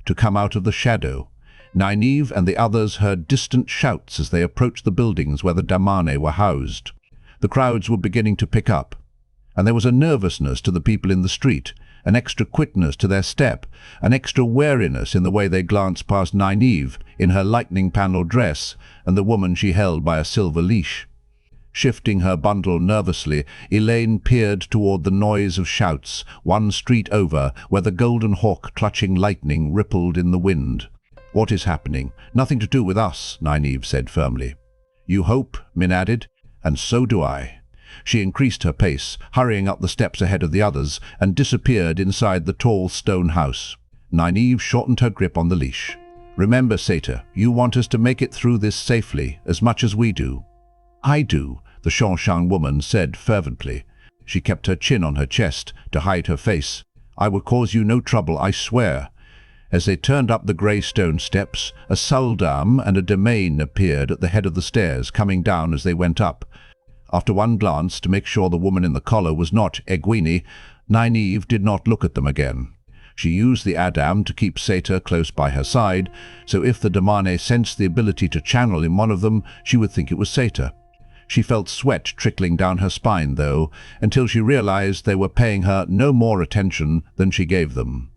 to come out of the shadow. Nynaeve and the others heard distant shouts as they approached the buildings where the damane were housed. The crowds were beginning to pick up, and there was a nervousness to the people in the street, an extra quickness to their step, an extra wariness in the way they glanced past Nynaeve in her lightning-panelled dress and the woman she held by a silver leash. Shifting her bundle nervously, Elayne peered toward the noise of shouts, one street over, where the golden hawk clutching lightning rippled in the wind. "What is happening? Nothing to do with us," Nynaeve said firmly. "You hope," Min added, "and so do I." She increased her pace, hurrying up the steps ahead of the others, and disappeared inside the tall stone house. Nynaeve shortened her grip on the leash. "Remember, Satyr, you want us to make it through this safely, as much as we do." "I do," the Seanchan woman said fervently. She kept her chin on her chest to hide her face. "I will cause you no trouble, I swear." As they turned up the grey stone steps, a sul'dam and a damane appeared at the head of the stairs, coming down as they went up. After one glance to make sure the woman in the collar was not Egwene, Nynaeve did not look at them again. She used the sul'dam to keep Satyr close by her side, so if the damane sensed the ability to channel in one of them, she would think it was Satyr. She felt sweat trickling down her spine, though, until she realized they were paying her no more attention than she gave them.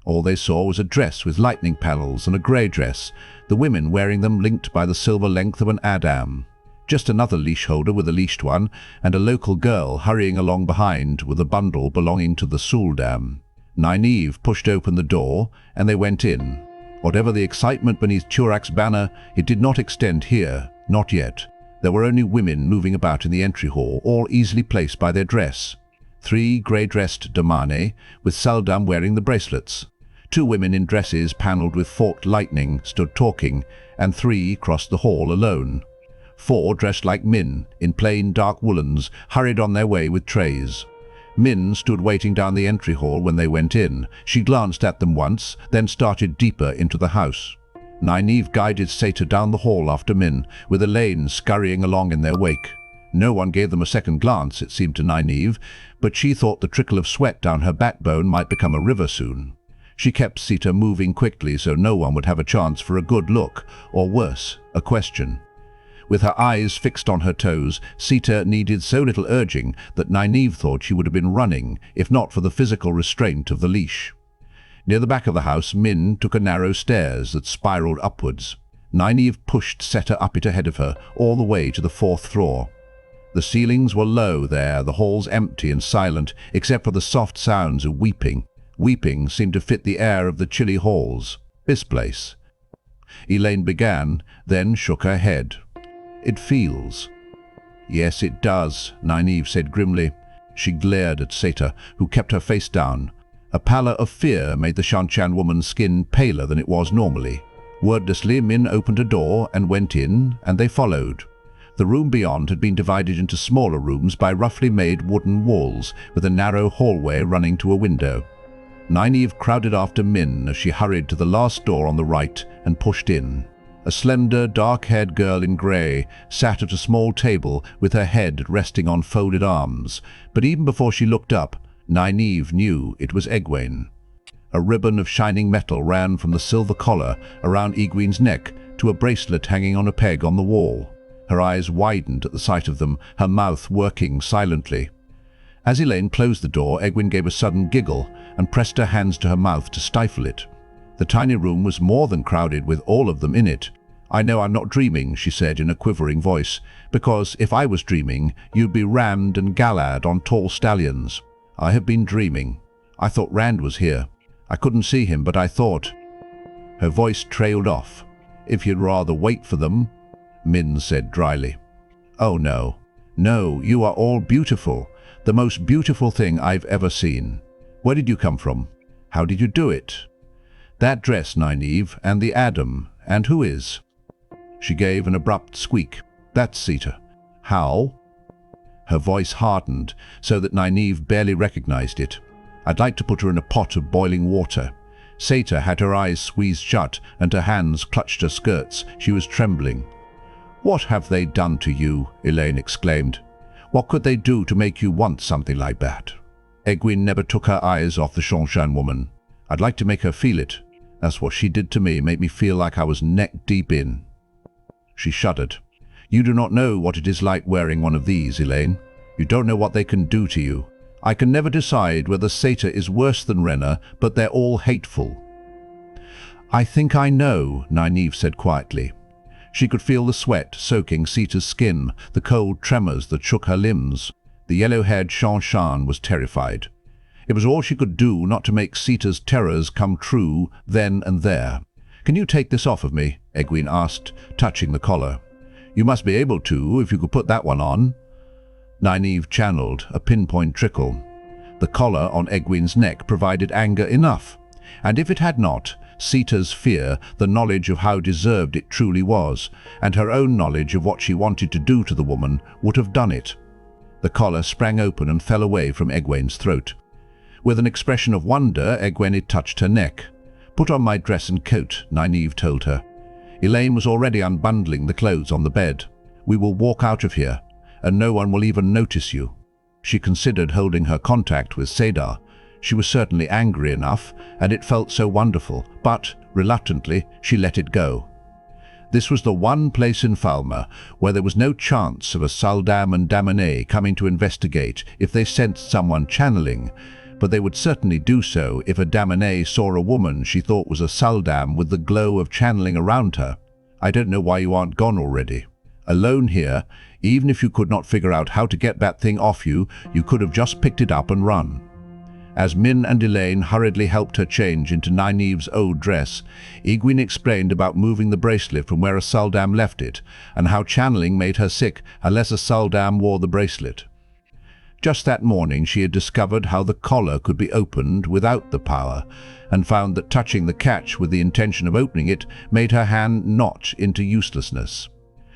All they saw was a dress with lightning panels and a grey dress, the women wearing them linked by the silver length of an sul'dam. Just another leash holder with a leashed one, and a local girl hurrying along behind with a bundle belonging to the sul'dam. Nynaeve pushed open the door, and they went in. Whatever the excitement beneath Turak's banner, it did not extend here, not yet. There were only women moving about in the entry hall, all easily placed by their dress. 3 grey-dressed damane, with sul'dam wearing the bracelets. 2 women in dresses panelled with forked lightning stood talking, and 3 crossed the hall alone. 4 dressed like Min, in plain dark woolens, hurried on their way with trays. Min stood waiting down the entry hall when they went in. She glanced at them once, then started deeper into the house. Nynaeve guided Satyr down the hall after Min, with Elayne scurrying along in their wake. No one gave them a second glance, it seemed to Nynaeve, but she thought the trickle of sweat down her backbone might become a river soon. She kept Satyr moving quickly so no one would have a chance for a good look, or worse, a question. With her eyes fixed on her toes, Satyr needed so little urging that Nynaeve thought she would have been running, if not for the physical restraint of the leash. Near the back of the house, Min took a narrow stairs that spiraled upwards. Nynaeve pushed Satyr up it ahead of her, all the way to the 4th floor. The ceilings were low there, the halls empty and silent, except for the soft sounds of weeping. Weeping seemed to fit the air of the chilly halls. This place. Elayne began, then shook her head. "It feels." "Yes, it does," Nynaeve said grimly. She glared at Satyr, who kept her face down. A pallor of fear made the Seanchan woman's skin paler than it was normally. Wordlessly, Min opened a door and went in, and they followed. The room beyond had been divided into smaller rooms by roughly made wooden walls, with a narrow hallway running to a window. Nynaeve crowded after Min as she hurried to the last door on the right and pushed in. A slender, dark-haired girl in grey sat at a small table with her head resting on folded arms, but even before she looked up, Nynaeve knew it was Egwene. A ribbon of shining metal ran from the silver collar around Egwene's neck to a bracelet hanging on a peg on the wall. Her eyes widened at the sight of them, her mouth working silently. As Elayne closed the door, Egwene gave a sudden giggle and pressed her hands to her mouth to stifle it. The tiny room was more than crowded with all of them in it. "I know I'm not dreaming," she said in a quivering voice, "because if I was dreaming, you'd be rammed and galad on tall stallions. I have been dreaming. I thought Rand was here. I couldn't see him, but I thought—" Her voice trailed off. "If you'd rather wait for them," Min said dryly. "Oh no. No, you are all beautiful. The most beautiful thing I've ever seen. Where did you come from? How did you do it?" "That dress, Nynaeve, and the Adam, and who is?" She gave an abrupt squeak. "That's Satyr." "How?" Her voice hardened so that Nynaeve barely recognized it. "I'd like to put her in a pot of boiling water." Satyr had her eyes squeezed shut and her hands clutched her skirts. She was trembling. "What have they done to you?" Elayne exclaimed. "What could they do to make you want something like that?" Egwene never took her eyes off the Seanchan woman. "I'd like to make her feel it." That's what she did to me, made me feel like I was neck deep in. She shuddered. You do not know what it is like wearing one of these, Elayne. You don't know what they can do to you. I can never decide whether Satyr is worse than Renna, but they're all hateful. I think I know, Nynaeve said quietly. She could feel the sweat soaking Sita's skin, the cold tremors that shook her limbs. The yellow-haired Seanchan was terrified. It was all she could do not to make Sita's terrors come true then and there. Can you take this off of me? Egwene asked, touching the collar. You must be able to, if you could put that one on. Nynaeve channeled a pinpoint trickle. The collar on Egwene's neck provided anger enough, and if it had not, Sita's fear, the knowledge of how deserved it truly was, and her own knowledge of what she wanted to do to the woman, would have done it. The collar sprang open and fell away from Egwene's throat. With an expression of wonder, Egwene touched her neck. Put on my dress and coat, Nynaeve told her. Elayne was already unbundling the clothes on the bed. We will walk out of here, and no one will even notice you. She considered holding her contact with Cedar. She was certainly angry enough, and it felt so wonderful, but, reluctantly, she let it go. This was the one place in Falme where there was no chance of a sul'dam and damane coming to investigate if they sensed someone channeling, but they would certainly do so if a damane saw a woman she thought was a sul'dam with the glow of channeling around her. I don't know why you aren't gone already. Alone here, even if you could not figure out how to get that thing off you, you could have just picked it up and run. As Min and Elayne hurriedly helped her change into Nynaeve's old dress, Egwene explained about moving the bracelet from where a sul'dam left it, and how channeling made her sick unless a sul'dam wore the bracelet. Just that morning she had discovered how the collar could be opened without the power, and found that touching the catch with the intention of opening it made her hand notch into uselessness.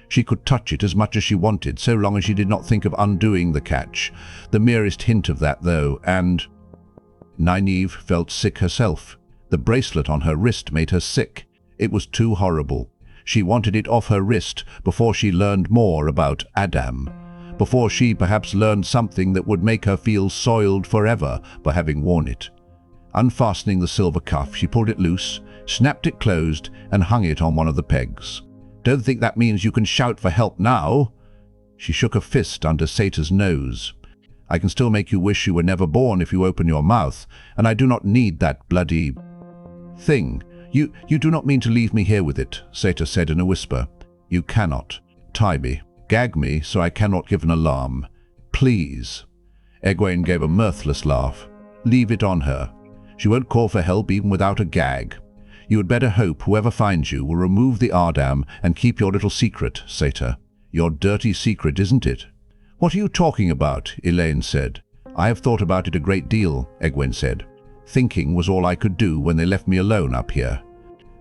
She could touch it as much as she wanted, so long as she did not think of undoing the catch. The merest hint of that, though, and Nynaeve felt sick herself. The bracelet on her wrist made her sick. It was too horrible. She wanted it off her wrist before she learned more about Adam, before she perhaps learned something that would make her feel soiled forever for having worn it. Unfastening the silver cuff, she pulled it loose, snapped it closed, and hung it on one of the pegs. Don't think that means you can shout for help now. She shook a fist under Satyr's nose. I can still make you wish you were never born if you open your mouth, and I do not need that bloody thing. You do not mean to leave me here with it, Satyr said in a whisper. You cannot. Tie me. Gag me so I cannot give an alarm. Please. Egwene gave a mirthless laugh. Leave it on her. She won't call for help even without a gag. You had better hope whoever finds you will remove the sul'dam and keep your little secret, Satyr. Your dirty secret, isn't it? What are you talking about? Elayne said. I have thought about it a great deal, Egwene said. Thinking was all I could do when they left me alone up here.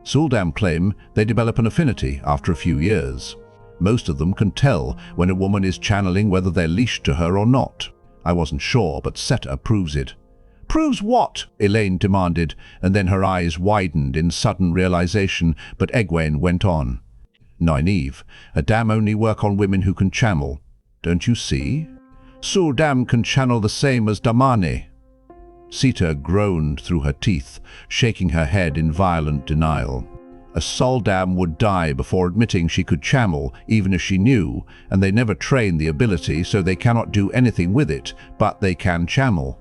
sul'dam claim they develop an affinity after a few years. Most of them can tell when a woman is channeling whether they're leashed to her or not. I wasn't sure, but Satyr proves it. Proves what? Elayne demanded, and then her eyes widened in sudden realization, but Egwene went on. Nynaeve, a dam only work on women who can channel. Don't you see? sul'dam can channel the same as damane. Sita groaned through her teeth, shaking her head in violent denial. A sul'dam would die before admitting she could channel, even if she knew, and they never train the ability, so they cannot do anything with it, but they can channel.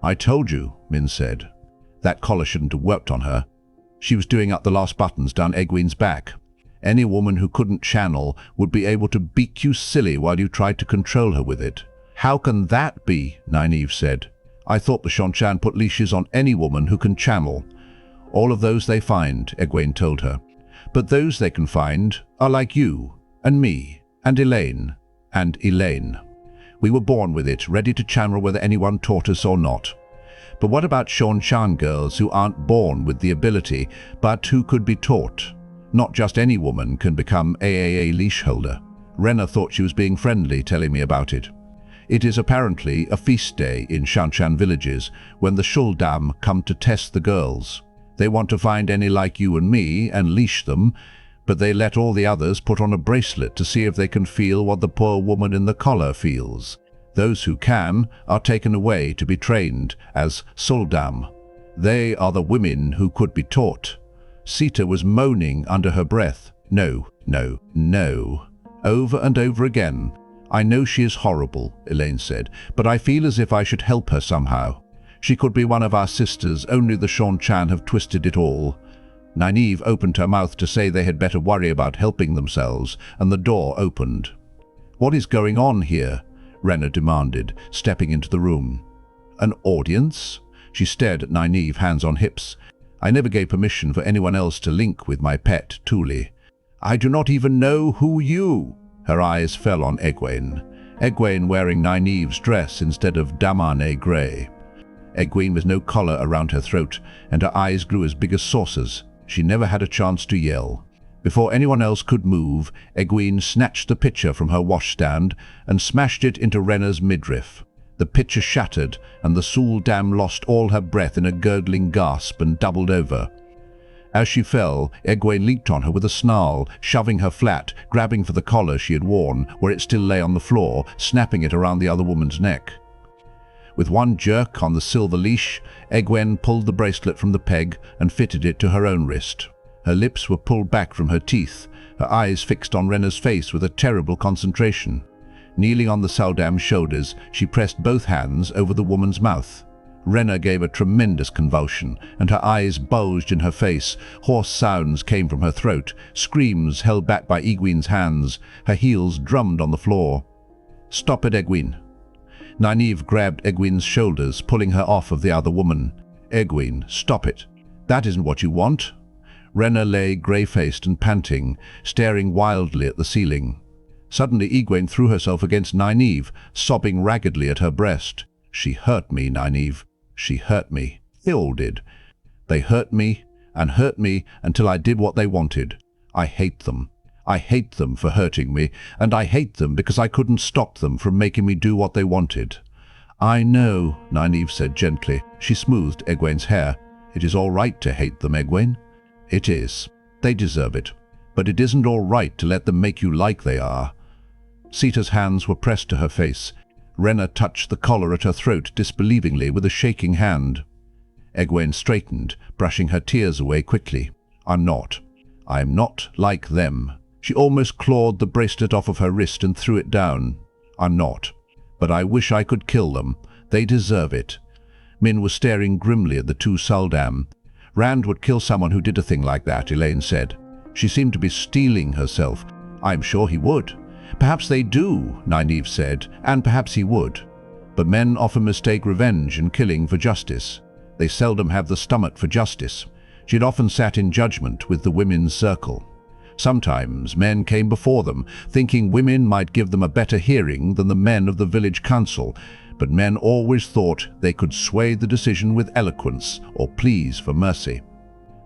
I told you, Min said. That collar shouldn't have worked on her. She was doing up the last buttons down Egwene's back. Any woman who couldn't channel would be able to beat you silly while you tried to control her with it. How can that be? Nynaeve said. I thought the Seanchan put leashes on any woman who can channel. All of those they find, Egwene told her. But those they can find are like you, and me, and Elayne, and Elayne. We were born with it, ready to channel whether anyone taught us or not. But what about Seanchan girls who aren't born with the ability, but who could be taught? Not just any woman can become AAA leash holder. Renna thought she was being friendly, telling me about it. It is apparently a feast day in Seanchan villages when the sul'dam come to test the girls. They want to find any like you and me and leash them, but they let all the others put on a bracelet to see if they can feel what the poor woman in the collar feels. Those who can are taken away to be trained as sul'dam. They are the women who could be taught. Sita was moaning under her breath. No, no, no. Over and over again. I know she is horrible, Elayne said, but I feel as if I should help her somehow. She could be one of our sisters, only the Seanchan have twisted it all. Nynaeve opened her mouth to say they had better worry about helping themselves, and the door opened. What is going on here? Rena demanded, stepping into the room. An audience? She stared at Nynaeve, hands on hips. I never gave permission for anyone else to link with my pet, Thule. I do not even know who you... Her eyes fell on Egwene. Egwene wearing Nynaeve's dress instead of damane grey. Egwene with no collar around her throat, and her eyes grew as big as saucers. She never had a chance to yell. Before anyone else could move, Egwene snatched the pitcher from her washstand and smashed it into Rena's midriff. The pitcher shattered, and the sul'dam lost all her breath in a gurgling gasp and doubled over. As she fell, Egwene leaped on her with a snarl, shoving her flat, grabbing for the collar she had worn, where it still lay on the floor, snapping it around the other woman's neck. With one jerk on the silver leash, Egwene pulled the bracelet from the peg and fitted it to her own wrist. Her lips were pulled back from her teeth, her eyes fixed on Rena's face with a terrible concentration. Kneeling on the sul'dam's shoulders, she pressed both hands over the woman's mouth. Rena gave a tremendous convulsion, and her eyes bulged in her face. Hoarse sounds came from her throat, screams held back by Egwene's hands. Her heels drummed on the floor. "Stop it, Egwene." Nynaeve grabbed Egwene's shoulders, pulling her off of the other woman. "Egwene, stop it. That isn't what you want." Rena lay grey-faced and panting, staring wildly at the ceiling. Suddenly Egwene threw herself against Nynaeve, sobbing raggedly at her breast. "She hurt me, Nynaeve. She hurt me. They all did. They hurt me until I did what they wanted. I hate them. I hate them for hurting me, and I hate them because I couldn't stop them from making me do what they wanted." "I know," Nynaeve said gently. She smoothed Egwene's hair. "It is all right to hate them, Egwene. It is. They deserve it. But it isn't all right to let them make you like they are." Sita's hands were pressed to her face. Rena touched the collar at her throat disbelievingly with a shaking hand. Egwene straightened, brushing her tears away quickly. "I'm not. I'm not like them." She almost clawed the bracelet off of her wrist and threw it down. "I'm not. But I wish I could kill them. They deserve it." Min was staring grimly at the two sul'dam. "Rand would kill someone who did a thing like that," Elayne said. She seemed to be steeling herself. "I'm sure he would." "Perhaps they do," Nynaeve said, "and perhaps he would. But men often mistake revenge and killing for justice. They seldom have the stomach for justice." She had often sat in judgment with the women's circle. Sometimes men came before them, thinking women might give them a better hearing than the men of the village council, but men always thought they could sway the decision with eloquence or pleas for mercy.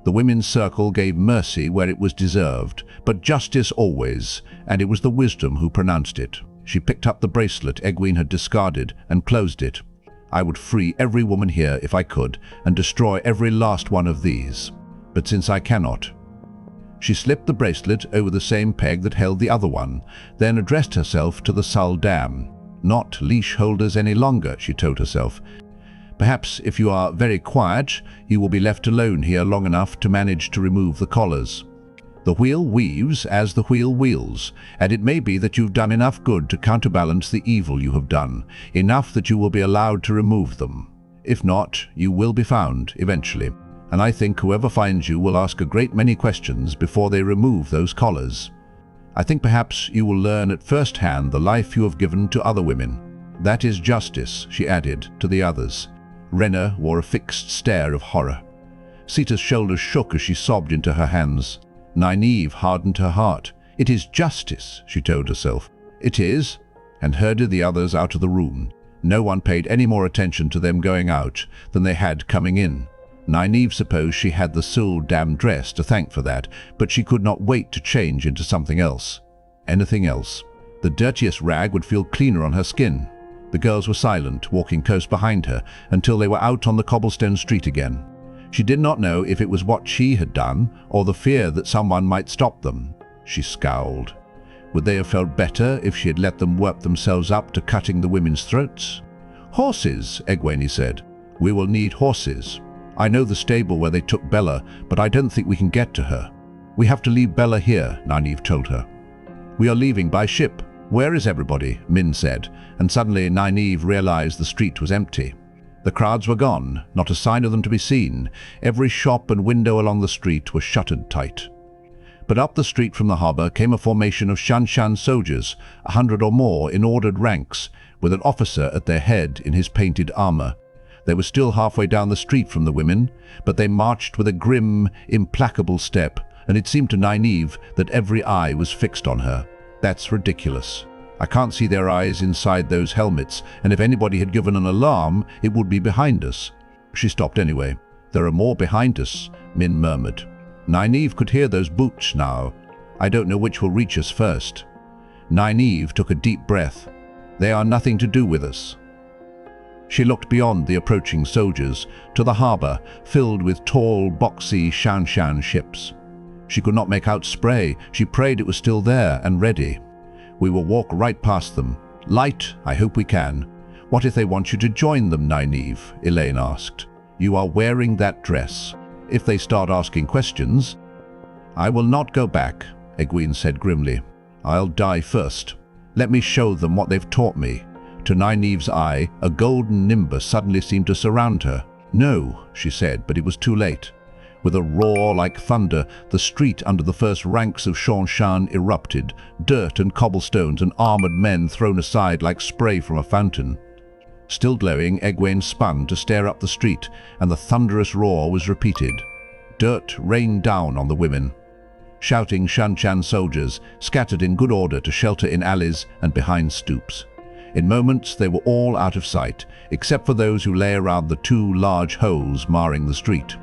The women's circle gave mercy where it was deserved, but justice always, and it was the wisdom who pronounced it. She picked up the bracelet Egwene had discarded and closed it. "I would free every woman here if I could, and destroy every last one of these. But since I cannot..." She slipped the bracelet over the same peg that held the other one, then addressed herself to the sul'dam. "Not leash holders any longer," she told herself. "Perhaps if you are very quiet, you will be left alone here long enough to manage to remove the collars. The wheel weaves as the wheel wheels, and it may be that you've done enough good to counterbalance the evil you have done, enough that you will be allowed to remove them. If not, you will be found, eventually, and I think whoever finds you will ask a great many questions before they remove those collars. I think perhaps you will learn at first hand the life you have given to other women. That is justice," she added to the others. Rena wore a fixed stare of horror. Sita's shoulders shook as she sobbed into her hands. Nynaeve hardened her heart. "It is justice," she told herself. "It is," and herded the others out of the room. No one paid any more attention to them going out than they had coming in. Nynaeve supposed she had the sul'dam dress to thank for that, but she could not wait to change into something else. Anything else. The dirtiest rag would feel cleaner on her skin. The girls were silent, walking close behind her, until they were out on the cobblestone street again. She did not know if it was what she had done, or the fear that someone might stop them. She scowled. Would they have felt better if she had let them work themselves up to cutting the women's throats? "Horses," Egwene said. "We will need horses." I know the stable where they took Bella, but I don't think we can get to her. We have to leave Bella here, Nynaeve told her. We are leaving by ship. Where is everybody? Min said, and suddenly Nynaeve realized the street was empty. The crowds were gone, not a sign of them to be seen. Every shop and window along the street was shuttered tight. But up the street from the harbour came a formation of Seanchan soldiers, 100 or more in ordered ranks, with an officer at their head in his painted armour. They were still halfway down the street from the women, but they marched with a grim, implacable step, and it seemed to Nynaeve that every eye was fixed on her. That's ridiculous. I can't see their eyes inside those helmets, and if anybody had given an alarm, it would be behind us. She stopped anyway. There are more behind us, Min murmured. Nynaeve could hear those boots now. I don't know which will reach us first. Nynaeve took a deep breath. They are nothing to do with us. She looked beyond the approaching soldiers to the harbour, filled with tall, boxy Seanchan ships. She could not make out spray. She prayed it was still there and ready. We will walk right past them. Light, I hope we can. What if they want you to join them, Nynaeve? Elayne asked. You are wearing that dress. If they start asking questions... I will not go back, Egwene said grimly. I'll die first. Let me show them what they've taught me. To Nynaeve's eye, a golden nimbus suddenly seemed to surround her. No, she said, but it was too late. With a roar like thunder, the street under the first ranks of Seanchan erupted, dirt and cobblestones and armoured men thrown aside like spray from a fountain. Still glowing, Egwene spun to stare up the street, and the thunderous roar was repeated. Dirt rained down on the women. Shouting Seanchan soldiers scattered in good order to shelter in alleys and behind stoops. In moments they were all out of sight, except for those who lay around the two large holes marring the street.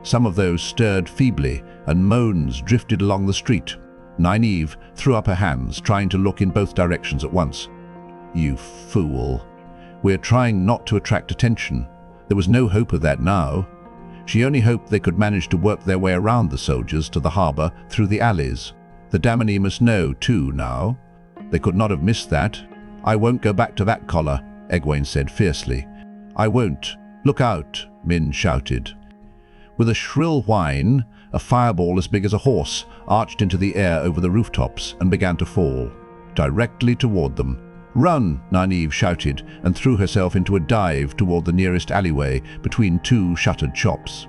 Some of those stirred feebly, and moans drifted along the street. Nynaeve threw up her hands, trying to look in both directions at once. You fool. We're trying not to attract attention. There was no hope of that now. She only hoped they could manage to work their way around the soldiers to the harbour through the alleys. The damane must know, too, now. They could not have missed that. I won't go back to that collar, Egwene said fiercely. I won't. Look out, Min shouted. With a shrill whine, a fireball as big as a horse arched into the air over the rooftops and began to fall, directly toward them. Run, Nynaeve shouted, and threw herself into a dive toward the nearest alleyway between two shuttered shops.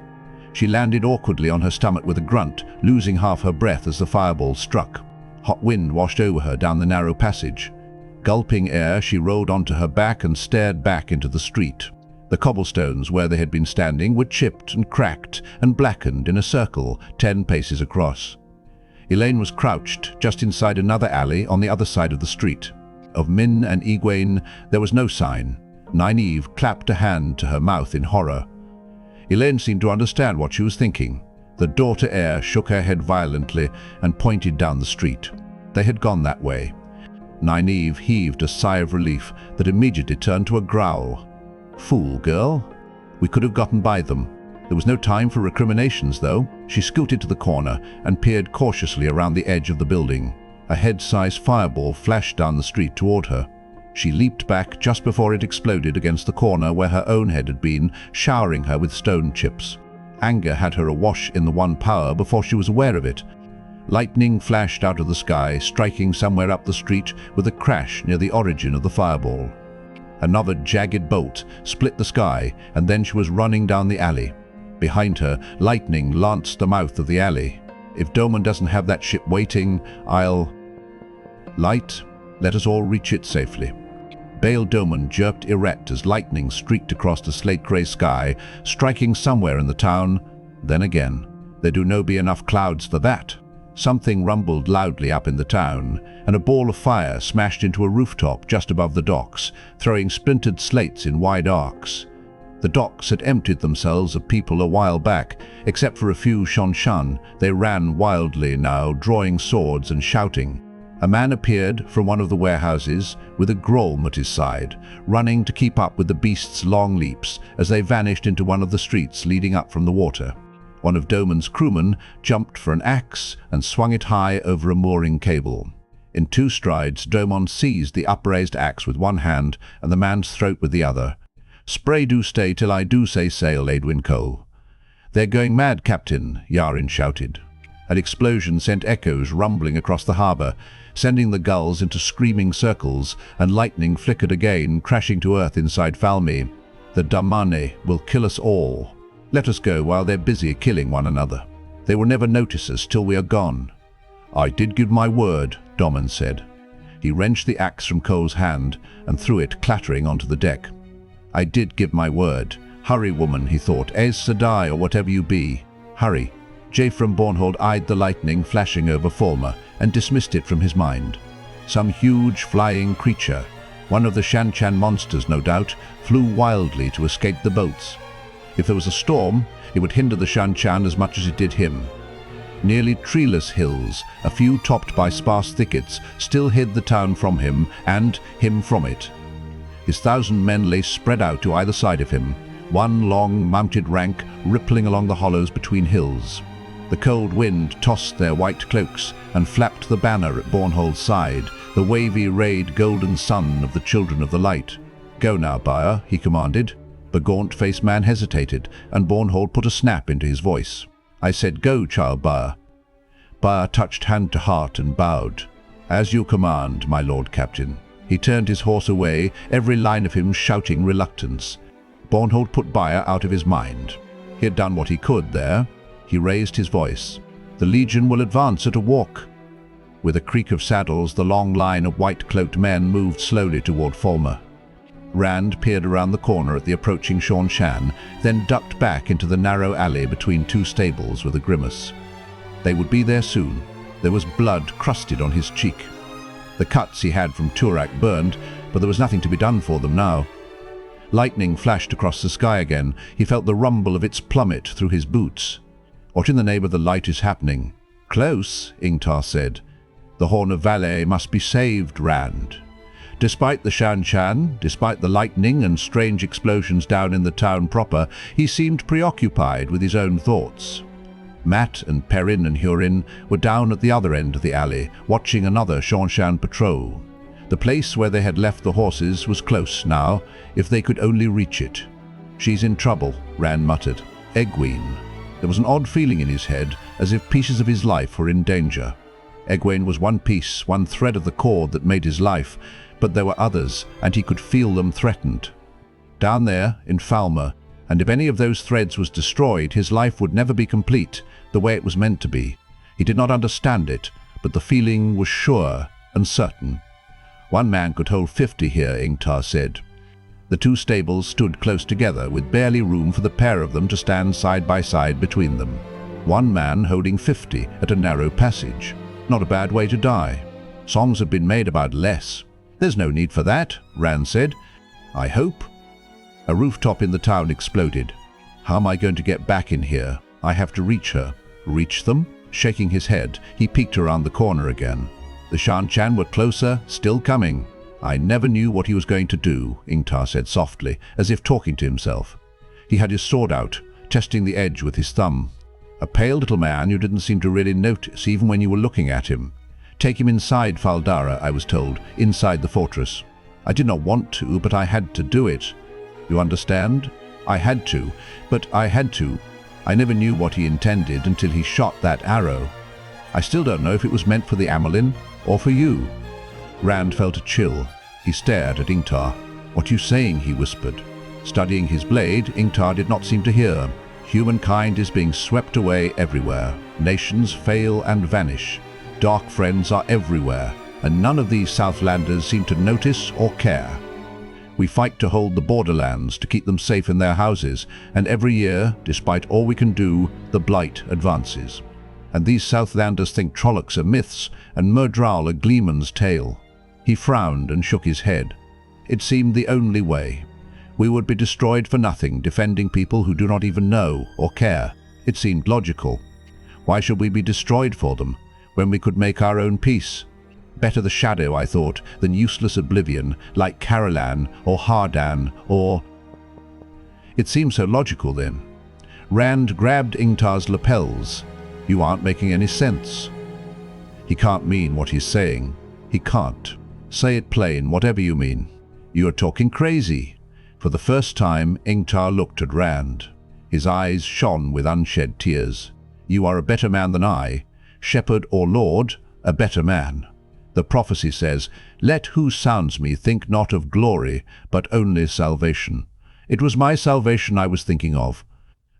She landed awkwardly on her stomach with a grunt, losing half her breath as the fireball struck. Hot wind washed over her down the narrow passage. Gulping air, she rolled onto her back and stared back into the street. The cobblestones where they had been standing were chipped and cracked and blackened in a circle 10 paces across. Elayne was crouched just inside another alley on the other side of the street. Of Min and Egwene there was no sign. Nynaeve clapped a hand to her mouth in horror. Elayne seemed to understand what she was thinking. The daughter-heir shook her head violently and pointed down the street. They had gone that way. Nynaeve heaved a sigh of relief that immediately turned to a growl. Fool girl. We could have gotten by them. There was no time for recriminations, though. She scooted to the corner and peered cautiously around the edge of the building. A head-sized fireball flashed down the street toward her. She leaped back just before it exploded against the corner where her own head had been, showering her with stone chips. Anger had her awash in the one power before she was aware of it. Lightning flashed out of the sky, striking somewhere up the street with a crash near the origin of the fireball. Another jagged bolt split the sky, and then she was running down the alley. Behind her, lightning lanced the mouth of the alley. If Doman doesn't have that ship waiting, I'll... Light, let us all reach it safely. Bail Doman jerked erect as lightning streaked across the slate-grey sky, striking somewhere in the town. Then again, there do no be enough clouds for that. Something rumbled loudly up in the town, and a ball of fire smashed into a rooftop just above the docks, throwing splintered slates in wide arcs. The docks had emptied themselves of people a while back, except for a few Seanchan. They ran wildly now, drawing swords and shouting. A man appeared from one of the warehouses with a grom at his side, running to keep up with the beasts' long leaps as they vanished into one of the streets leading up from the water. One of Doman's crewmen jumped for an axe and swung it high over a mooring cable. In 2 strides, Doman seized the upraised axe with one hand and the man's throat with the other. "Spray do stay till I do say sail, Egwene Co." "They're going mad, Captain," Yarin shouted. An explosion sent echoes rumbling across the harbour, sending the gulls into screaming circles, and lightning flickered again, crashing to earth inside Falme. "The damane will kill us all. Let us go while they're busy killing one another. They will never notice us till we are gone." "I did give my word," Damane said. He wrenched the axe from Cole's hand and threw it clattering onto the deck. "I did give my word. Hurry, woman," he thought. "Aes Sedai or whatever you be. Hurry." Jay from Bornhold eyed the lightning flashing over Falme and dismissed it from his mind. Some huge flying creature, one of the Seanchan monsters no doubt, flew wildly to escape the boats. If there was a storm, it would hinder the Seanchan as much as it did him. Nearly treeless hills, a few topped by sparse thickets, still hid the town from him and him from it. His 1,000 men lay spread out to either side of him, one long mounted rank rippling along the hollows between hills. The cold wind tossed their white cloaks and flapped the banner at Bornhold's side, the wavy-rayed golden sun of the Children of the Light. "Go now, Baer," he commanded. The gaunt-faced man hesitated, and Bornhold put a snap into his voice. "I said go, child Baer." Baer touched hand to heart and bowed. "As you command, my lord captain." He turned his horse away, every line of him shouting reluctance. Bornhold put Baer out of his mind. He had done what he could there. He raised his voice. "The Legion will advance at a walk." With a creak of saddles, the long line of white-cloaked men moved slowly toward Falme. Rand peered around the corner at the approaching Seanchan, then ducked back into the narrow alley between two stables with a grimace. They would be there soon. There was blood crusted on his cheek. The cuts he had from Turak burned, but there was nothing to be done for them now. Lightning flashed across the sky again. He felt the rumble of its plummet through his boots. "What in the name of the light is happening?" "Close," Ingtar said. "The Horn of Valere must be saved, Rand." Despite the Seanchan, despite the lightning and strange explosions down in the town proper, he seemed preoccupied with his own thoughts. Matt and Perrin and Hurin were down at the other end of the alley, watching another Seanchan patrol. The place where they had left the horses was close now, if they could only reach it. "She's in trouble," Rand muttered. "Egwene." There was an odd feeling in his head, as if pieces of his life were in danger. Egwene was one piece, one thread of the cord that made his life, but there were others, and he could feel them threatened. Down there, in Falme, and if any of those threads was destroyed, his life would never be complete, the way it was meant to be. He did not understand it, but the feeling was sure and certain. One man could hold 50 here, Ingtar said. The two stables stood close together, with barely room for the pair of them to stand side by side between them. One man holding 50 at a narrow passage. Not a bad way to die. Songs have been made about less. "There's no need for that," Rand said. "I hope." A rooftop in the town exploded. "How am I going to get back in here? I have to reach her." "Reach them?" Shaking his head, he peeked around the corner again. The Seanchan were closer, still coming. "I never knew what he was going to do," Ingtar said softly, as if talking to himself. He had his sword out, testing the edge with his thumb. A pale little man you didn't seem to really notice, even when you were looking at him. "Take him inside Fal Dara," I was told, "inside the fortress." I did not want to, but I had to do it. You understand? I had to, but I had to. I never knew what he intended until he shot that arrow. I still don't know if it was meant for the Amelin or for you. Rand felt a chill. He stared at Ingtar. "What are you saying?" he whispered. Studying his blade, Ingtar did not seem to hear. Humankind is being swept away everywhere. Nations fail and vanish. Darkfriends are everywhere, and none of these Southlanders seem to notice or care. We fight to hold the borderlands, to keep them safe in their houses, and every year, despite all we can do, the blight advances. And these Southlanders think Trollocs are myths, and Myrddraal a gleeman's tale. He frowned and shook his head. It seemed the only way. We would be destroyed for nothing, defending people who do not even know or care. It seemed logical. Why should we be destroyed for them, when we could make our own peace? Better the shadow, I thought, than useless oblivion, like Carolan or Hardan or... It seemed so logical then. Rand grabbed Ingtar's lapels. "You aren't making any sense." "He can't mean what he's saying. He can't. Say it plain, whatever you mean." "You are talking crazy." For the first time, Ingtar looked at Rand. His eyes shone with unshed tears. "You are a better man than I. Shepherd or lord, a better man. The prophecy says, 'Let who sounds me think not of glory, but only salvation.' It was my salvation I was thinking of.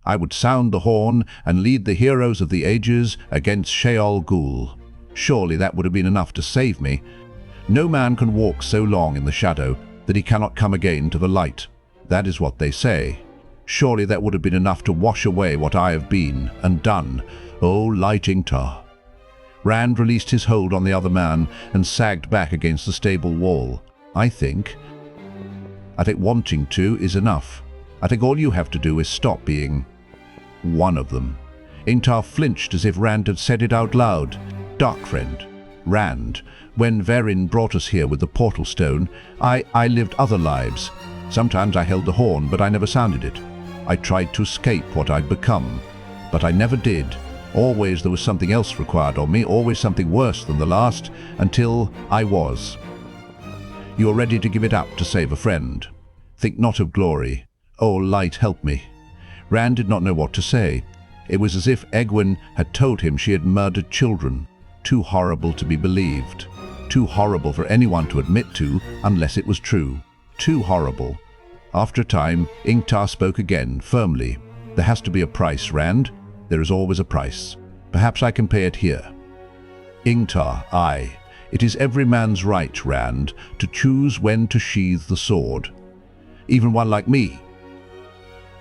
I would sound the horn and lead the heroes of the ages against Sheol Ghul. Surely that would have been enough to save me. No man can walk so long in the shadow that he cannot come again to the light. That is what they say. Surely that would have been enough to wash away what I have been and done. O light Ingtar." Rand released his hold on the other man and sagged back against the stable wall. I think wanting to is enough. I think all you have to do is stop being one of them." Ingtar flinched as if Rand had said it out loud. "Darkfriend. Rand, when Verin brought us here with the portal stone, I lived other lives. Sometimes I held the horn, but I never sounded it. I tried to escape what I'd become, but I never did. Always there was something else required of me, always something worse than the last, until I was. You are ready to give it up to save a friend. Think not of glory. Oh, light, help me." Rand did not know what to say. It was as if Egwene had told him she had murdered children. Too horrible to be believed. Too horrible for anyone to admit to, unless it was true. Too horrible. After a time, Ingtar spoke again, firmly. "There has to be a price, Rand. There is always a price. Perhaps I can pay it here." "Ingtar, aye. It is every man's right, Rand, to choose when to sheathe the sword. Even one like me."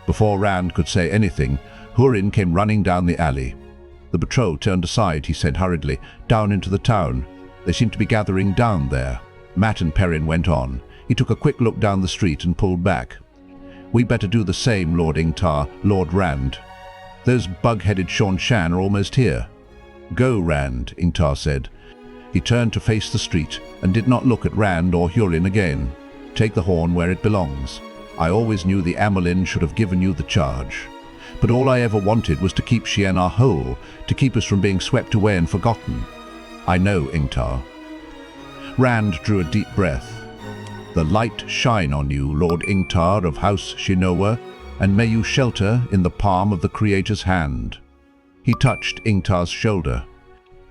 Before Rand could say anything, Hurin came running down the alley. The patrol turned aside, he said hurriedly, "down into the town. They seem to be gathering down there." Mat and Perrin went on. He took a quick look down the street and pulled back. "We better do the same, Lord Ingtar, Lord Rand. Those bug-headed Seanchan are almost here." "Go, Rand," Ingtar said. He turned to face the street and did not look at Rand or Hurin again. "Take the horn where it belongs. I always knew the Amyrlin should have given you the charge. But all I ever wanted was to keep Shienar whole, to keep us from being swept away and forgotten. I know, Ingtar." Rand drew a deep breath. "The light shine on you, Lord Ingtar of House Shinoa, and may you shelter in the palm of the Creator's hand." He touched Ingtar's shoulder.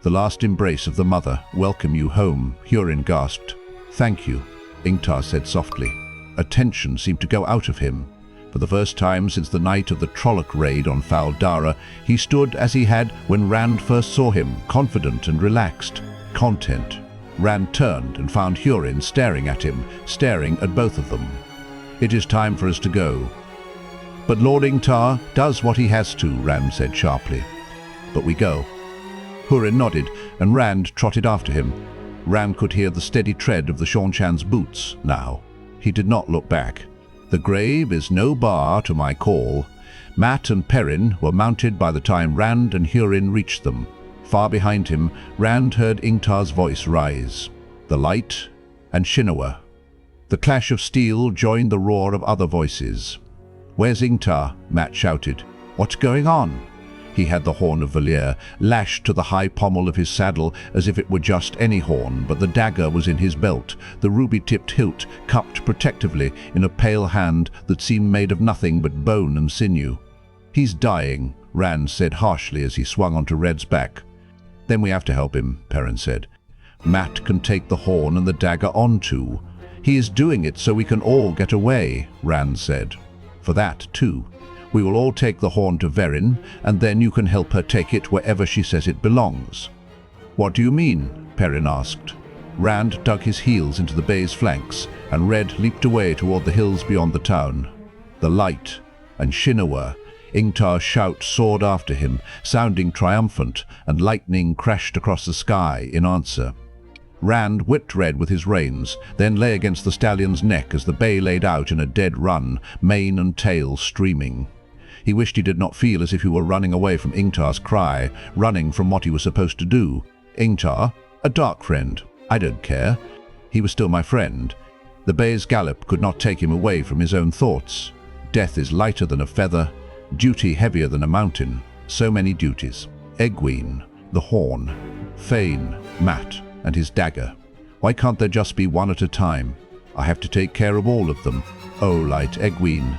"The last embrace of the mother welcome you home," Hurin gasped. "Thank you," Ingtar said softly. A tension seemed to go out of him. For the first time since the night of the Trolloc raid on Fal Dara, he stood as he had when Rand first saw him, confident and relaxed, content. Rand turned and found Hurin staring at him, staring at both of them. "It is time for us to go." "But Lord Ingtar does what he has to," Rand said sharply. "But we go." Hurin nodded, and Rand trotted after him. Rand could hear the steady tread of the Seanchan's boots now. He did not look back. The grave is no bar to my call. Mat and Perrin were mounted by the time Rand and Hurin reached them. Far behind him, Rand heard Ingtar's voice rise. The light and Shinoa. The clash of steel joined the roar of other voices. "Where's Ingtar?" Mat shouted. "What's going on?" He had the Horn of Valere, lashed to the high pommel of his saddle as if it were just any horn, but the dagger was in his belt, the ruby-tipped hilt cupped protectively in a pale hand that seemed made of nothing but bone and sinew. "He's dying," Rand said harshly as he swung onto Red's back. "Then we have to help him," Perrin said. "Mat can take the horn and the dagger on too. He is doing it so we can all get away," Rand said. "For that too. We will all take the horn to Verin, and then you can help her take it wherever she says it belongs." "What do you mean?" Perrin asked. Rand dug his heels into the bay's flanks, and Red leaped away toward the hills beyond the town. The light and Shinoa. Ingtar's shout soared after him, sounding triumphant, and lightning crashed across the sky in answer. Rand whipped Red with his reins, then lay against the stallion's neck as the bay laid out in a dead run, mane and tail streaming. He wished he did not feel as if he were running away from Ingtar's cry, running from what he was supposed to do. Ingtar, a Darkfriend. I don't care. He was still my friend. The bay's gallop could not take him away from his own thoughts. Death is lighter than a feather, duty heavier than a mountain. So many duties. Egwene, the horn, Fane, Mat, and his dagger. Why can't there just be one at a time? I have to take care of all of them. Oh, light Egwene.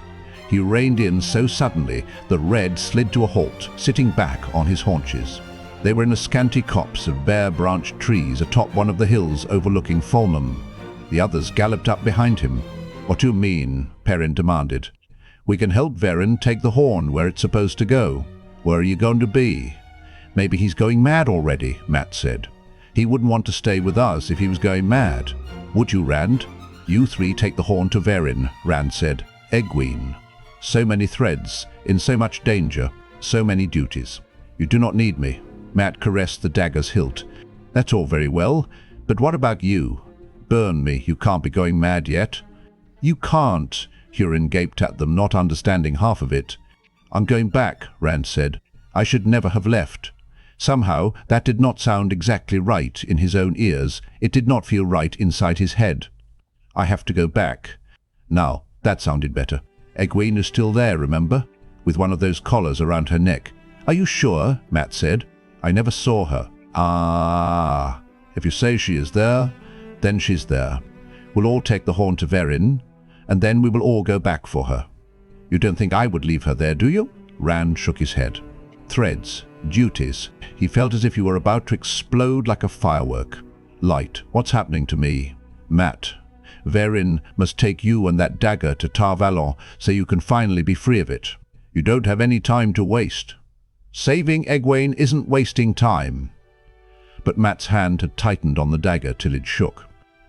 He reined in so suddenly that Red slid to a halt, sitting back on his haunches. They were in a scanty copse of bare-branched trees atop one of the hills overlooking Falme. The others galloped up behind him. "What do you mean?" Perrin demanded. "We can help Verin take the horn where it's supposed to go. Where are you going to be?" "Maybe he's going mad already," Mat said. "He wouldn't want to stay with us if he was going mad. Would you, Rand?" "You three take the horn to Verin," Rand said. "Egwene. So many threads, in so much danger, so many duties. You do not need me." Mat caressed the dagger's hilt. "That's all very well, but what about you? Burn me, you can't be going mad yet." "You can't," Hurin gaped at them, not understanding half of it. "I'm going back," Rand said. "I should never have left." Somehow, that did not sound exactly right in his own ears. It did not feel right inside his head. "I have to go back." Now, that sounded better. "Egwene is still there, remember? With one of those collars around her neck." "Are you sure?" Mat said. "I never saw her." "Ah. If you say she is there, then she's there. We'll all take the horn to Verin, and then we will all go back for her." "You don't think I would leave her there, do you?" Rand shook his head. "Threads, duties." He felt as if he were about to explode like a firework. "Light, what's happening to me?" "Mat, Verin must take you and that dagger to Tar Valon so you can finally be free of it. You don't have any time to waste." "Saving Egwene isn't wasting time." But Mat's hand had tightened on the dagger till it shook.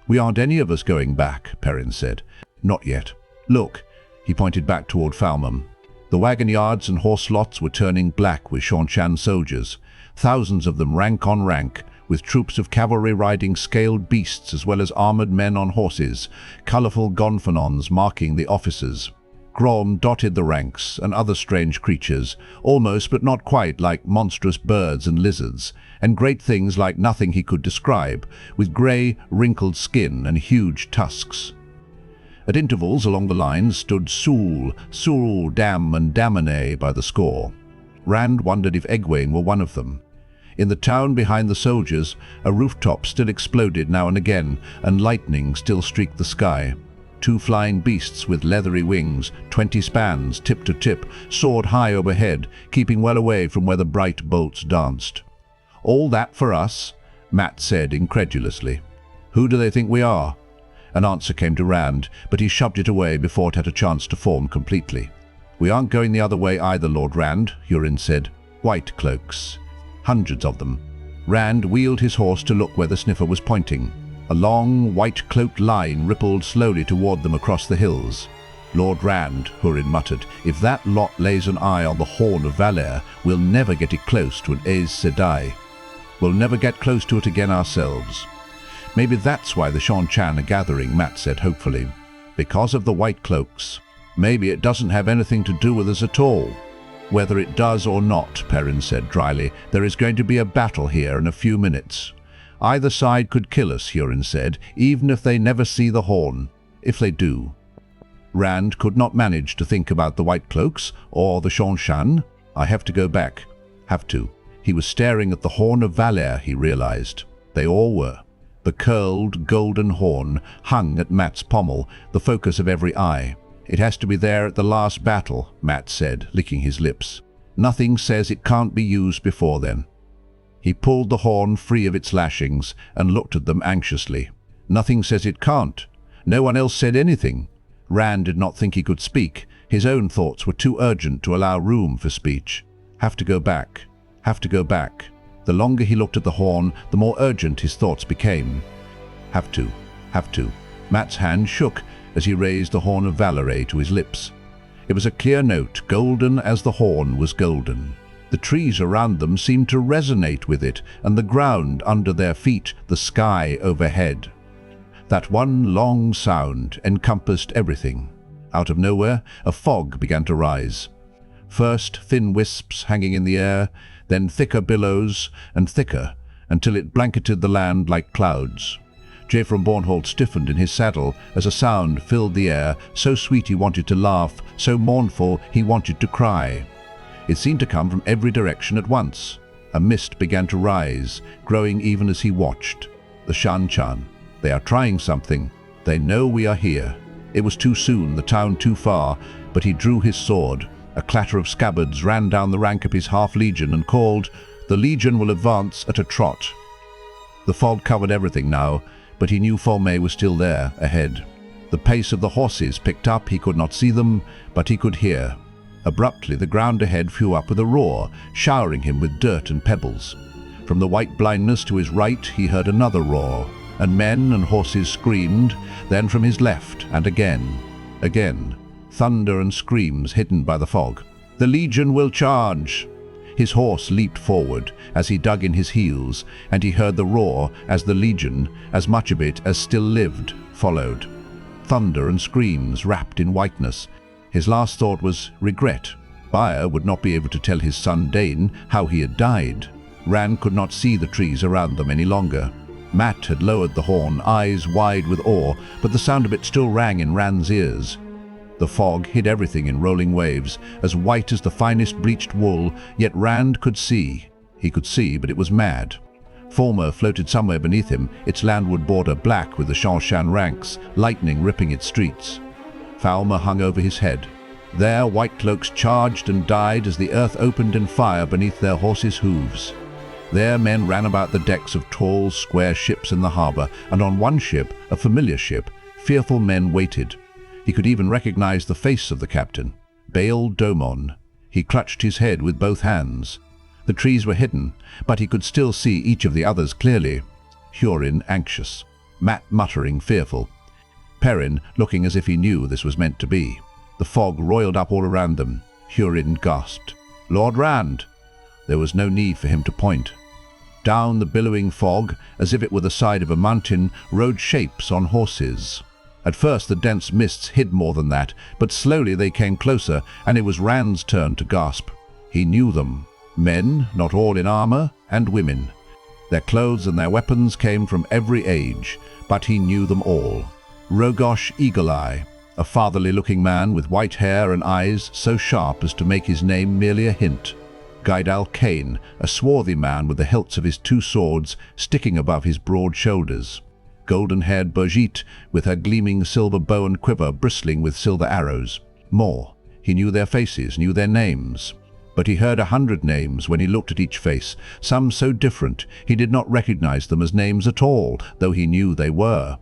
"We aren't any of us going back," Perrin said. "Not yet. Look." He pointed back toward Falme. The wagon yards and horse lots were turning black with Seanchan soldiers, thousands of them rank on rank, with troops of cavalry riding scaled beasts as well as armored men on horses, colorful gonfanons marking the officers. Grom dotted the ranks, and other strange creatures, almost but not quite like monstrous birds and lizards, and great things like nothing he could describe, with grey, wrinkled skin and huge tusks. At intervals along the lines stood sul'dam and damane by the score. Rand wondered if Egwene were one of them. In the town behind the soldiers, a rooftop still exploded now and again, and lightning still streaked the sky. 2 flying beasts with leathery wings, 20 spans, tip to tip, soared high overhead, keeping well away from where the bright bolts danced. "All that for us?" Mat said incredulously. "Who do they think we are?" An answer came to Rand, but he shoved it away before it had a chance to form completely. "We aren't going the other way either, Lord Rand," Hurin said. "White cloaks. Hundreds of them." Rand wheeled his horse to look where the sniffer was pointing. A long, white-cloaked line rippled slowly toward them across the hills. "Lord Rand," Hurin muttered, "if that lot lays an eye on the Horn of Valere, we'll never get it close to an Aes Sedai. We'll never get close to it again ourselves." "Maybe that's why the Seanchan are gathering," Mat said hopefully. "Because of the white cloaks. Maybe it doesn't have anything to do with us at all." "Whether it does or not," Perrin said dryly, "there is going to be a battle here in a few minutes. Either side could kill us," Hurin said, "even if they never see the horn. If they do." Rand could not manage to think about the white cloaks or the Seanchan. "I have to go back. Have to." He was staring at the Horn of Valere, he realized. They all were. The curled, golden horn hung at Mat's pommel, the focus of every eye. "It has to be there at the last battle," Mat said, licking his lips. "Nothing says it can't be used before then." He pulled the horn free of its lashings and looked at them anxiously. "Nothing says it can't. No one else said anything." Rand did not think he could speak. His own thoughts were too urgent to allow room for speech. Have to go back. Have to go back. The longer he looked at the horn, the more urgent his thoughts became. Have to. Have to. Mat's hand shook as he raised the Horn of Valere to his lips. It was a clear note, golden as the horn was golden. The trees around them seemed to resonate with it, and the ground under their feet, the sky overhead. That one long sound encompassed everything. Out of nowhere, a fog began to rise. First thin wisps hanging in the air, then thicker billows and thicker, until it blanketed the land like clouds. Jaefram Bornholt stiffened in his saddle as a sound filled the air, so sweet he wanted to laugh, so mournful he wanted to cry. It seemed to come from every direction at once. A mist began to rise, growing even as he watched. The Seanchan. They are trying something. They know we are here. It was too soon, the town too far, but he drew his sword. A clatter of scabbards ran down the rank of his half-legion and called, "The legion will advance at a trot." The fog covered everything now, but he knew Falme was still there, ahead. The pace of the horses picked up. He could not see them, but he could hear. Abruptly, the ground ahead flew up with a roar, showering him with dirt and pebbles. From the white blindness to his right, he heard another roar, and men and horses screamed, then from his left, and again. Thunder and screams hidden by the fog. "The legion will charge!" His horse leaped forward as he dug in his heels, and he heard the roar as the legion, as much of it as still lived, followed. Thunder and screams wrapped in whiteness. His last thought was regret. Baer would not be able to tell his son Dane how he had died. Rand could not see the trees around them any longer. Mat had lowered the horn, eyes wide with awe, but the sound of it still rang in Rand's ears. The fog hid everything in rolling waves, as white as the finest bleached wool, yet Rand could see. He could see, but it was mad. Falme floated somewhere beneath him, its landward border black with the Seanchan ranks, lightning ripping its streets. Falme hung over his head. There, white cloaks charged and died as the earth opened in fire beneath their horses' hooves. There, men ran about the decks of tall, square ships in the harbour, and on one ship, a familiar ship, fearful men waited. He could even recognize the face of the captain, Baal Domon. He clutched his head with both hands. The trees were hidden, but he could still see each of the others clearly. Hurin anxious, Mat muttering fearful, Perrin looking as if he knew this was meant to be. The fog roiled up all around them. Hurin gasped, "Lord Rand!" There was no need for him to point. Down the billowing fog, as if it were the side of a mountain, rode shapes on horses. At first the dense mists hid more than that, but slowly they came closer, and it was Rand's turn to gasp. He knew them. Men, not all in armor, and women. Their clothes and their weapons came from every age, but he knew them all. Rogosh Eagle-Eye, a fatherly-looking man with white hair and eyes so sharp as to make his name merely a hint. Gaidal Kane, a swarthy man with the hilts of his two swords sticking above his broad shoulders. Golden-haired Birgitte, with her gleaming silver bow and quiver bristling with silver arrows. More. He knew their faces, knew their names. But he heard 100 names when he looked at each face, some so different he did not recognize them as names at all, though he knew they were.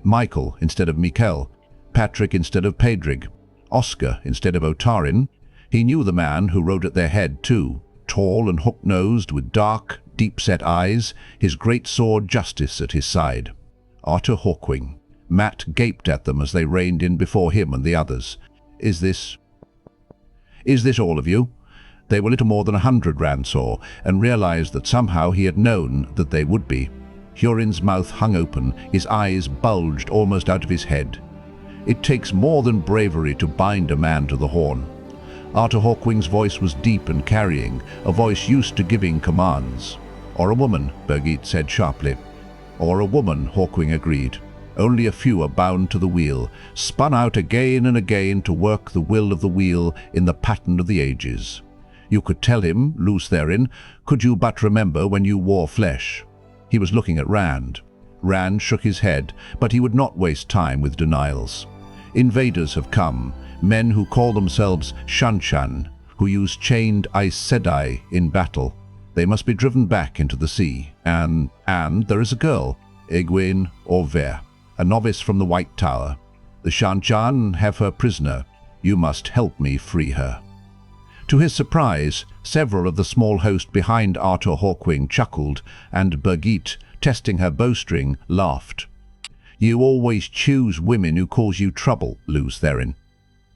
Michael instead of Mikkel, Patrick instead of Pedrig, Oscar instead of Otarin. He knew the man who rode at their head too, tall and hook-nosed with dark, deep-set eyes, his great sword Justice at his side. Arthur Hawkwing. Mat gaped at them as they reined in before him and the others. Is this all of you?" They were little more than 100, Rand saw, and realized that somehow he had known that they would be. Hurin's mouth hung open, his eyes bulged almost out of his head. It takes more than bravery to bind a man to the horn. Arthur Hawkwing's voice was deep and carrying, a voice used to giving commands. "Or a woman," Birgitte said sharply. "Or a woman," Hawkwing agreed. "Only a few are bound to the wheel, spun out again and again to work the will of the wheel in the pattern of the ages. You could tell him, loose therein, could you but remember when you wore flesh." He was looking at Rand. Rand shook his head, but he would not waste time with denials. Invaders have come, men who call themselves Seanchan, who use chained Aes Sedai in battle. They must be driven back into the sea. And there is a girl, Egwene or Ver, a novice from the White Tower. The Seanchan have her prisoner. You must help me free her." To his surprise, several of the small host behind Arthur Hawkwing chuckled, and Birgitte, testing her bowstring, laughed. "You always choose women who cause you trouble, Luz Therin."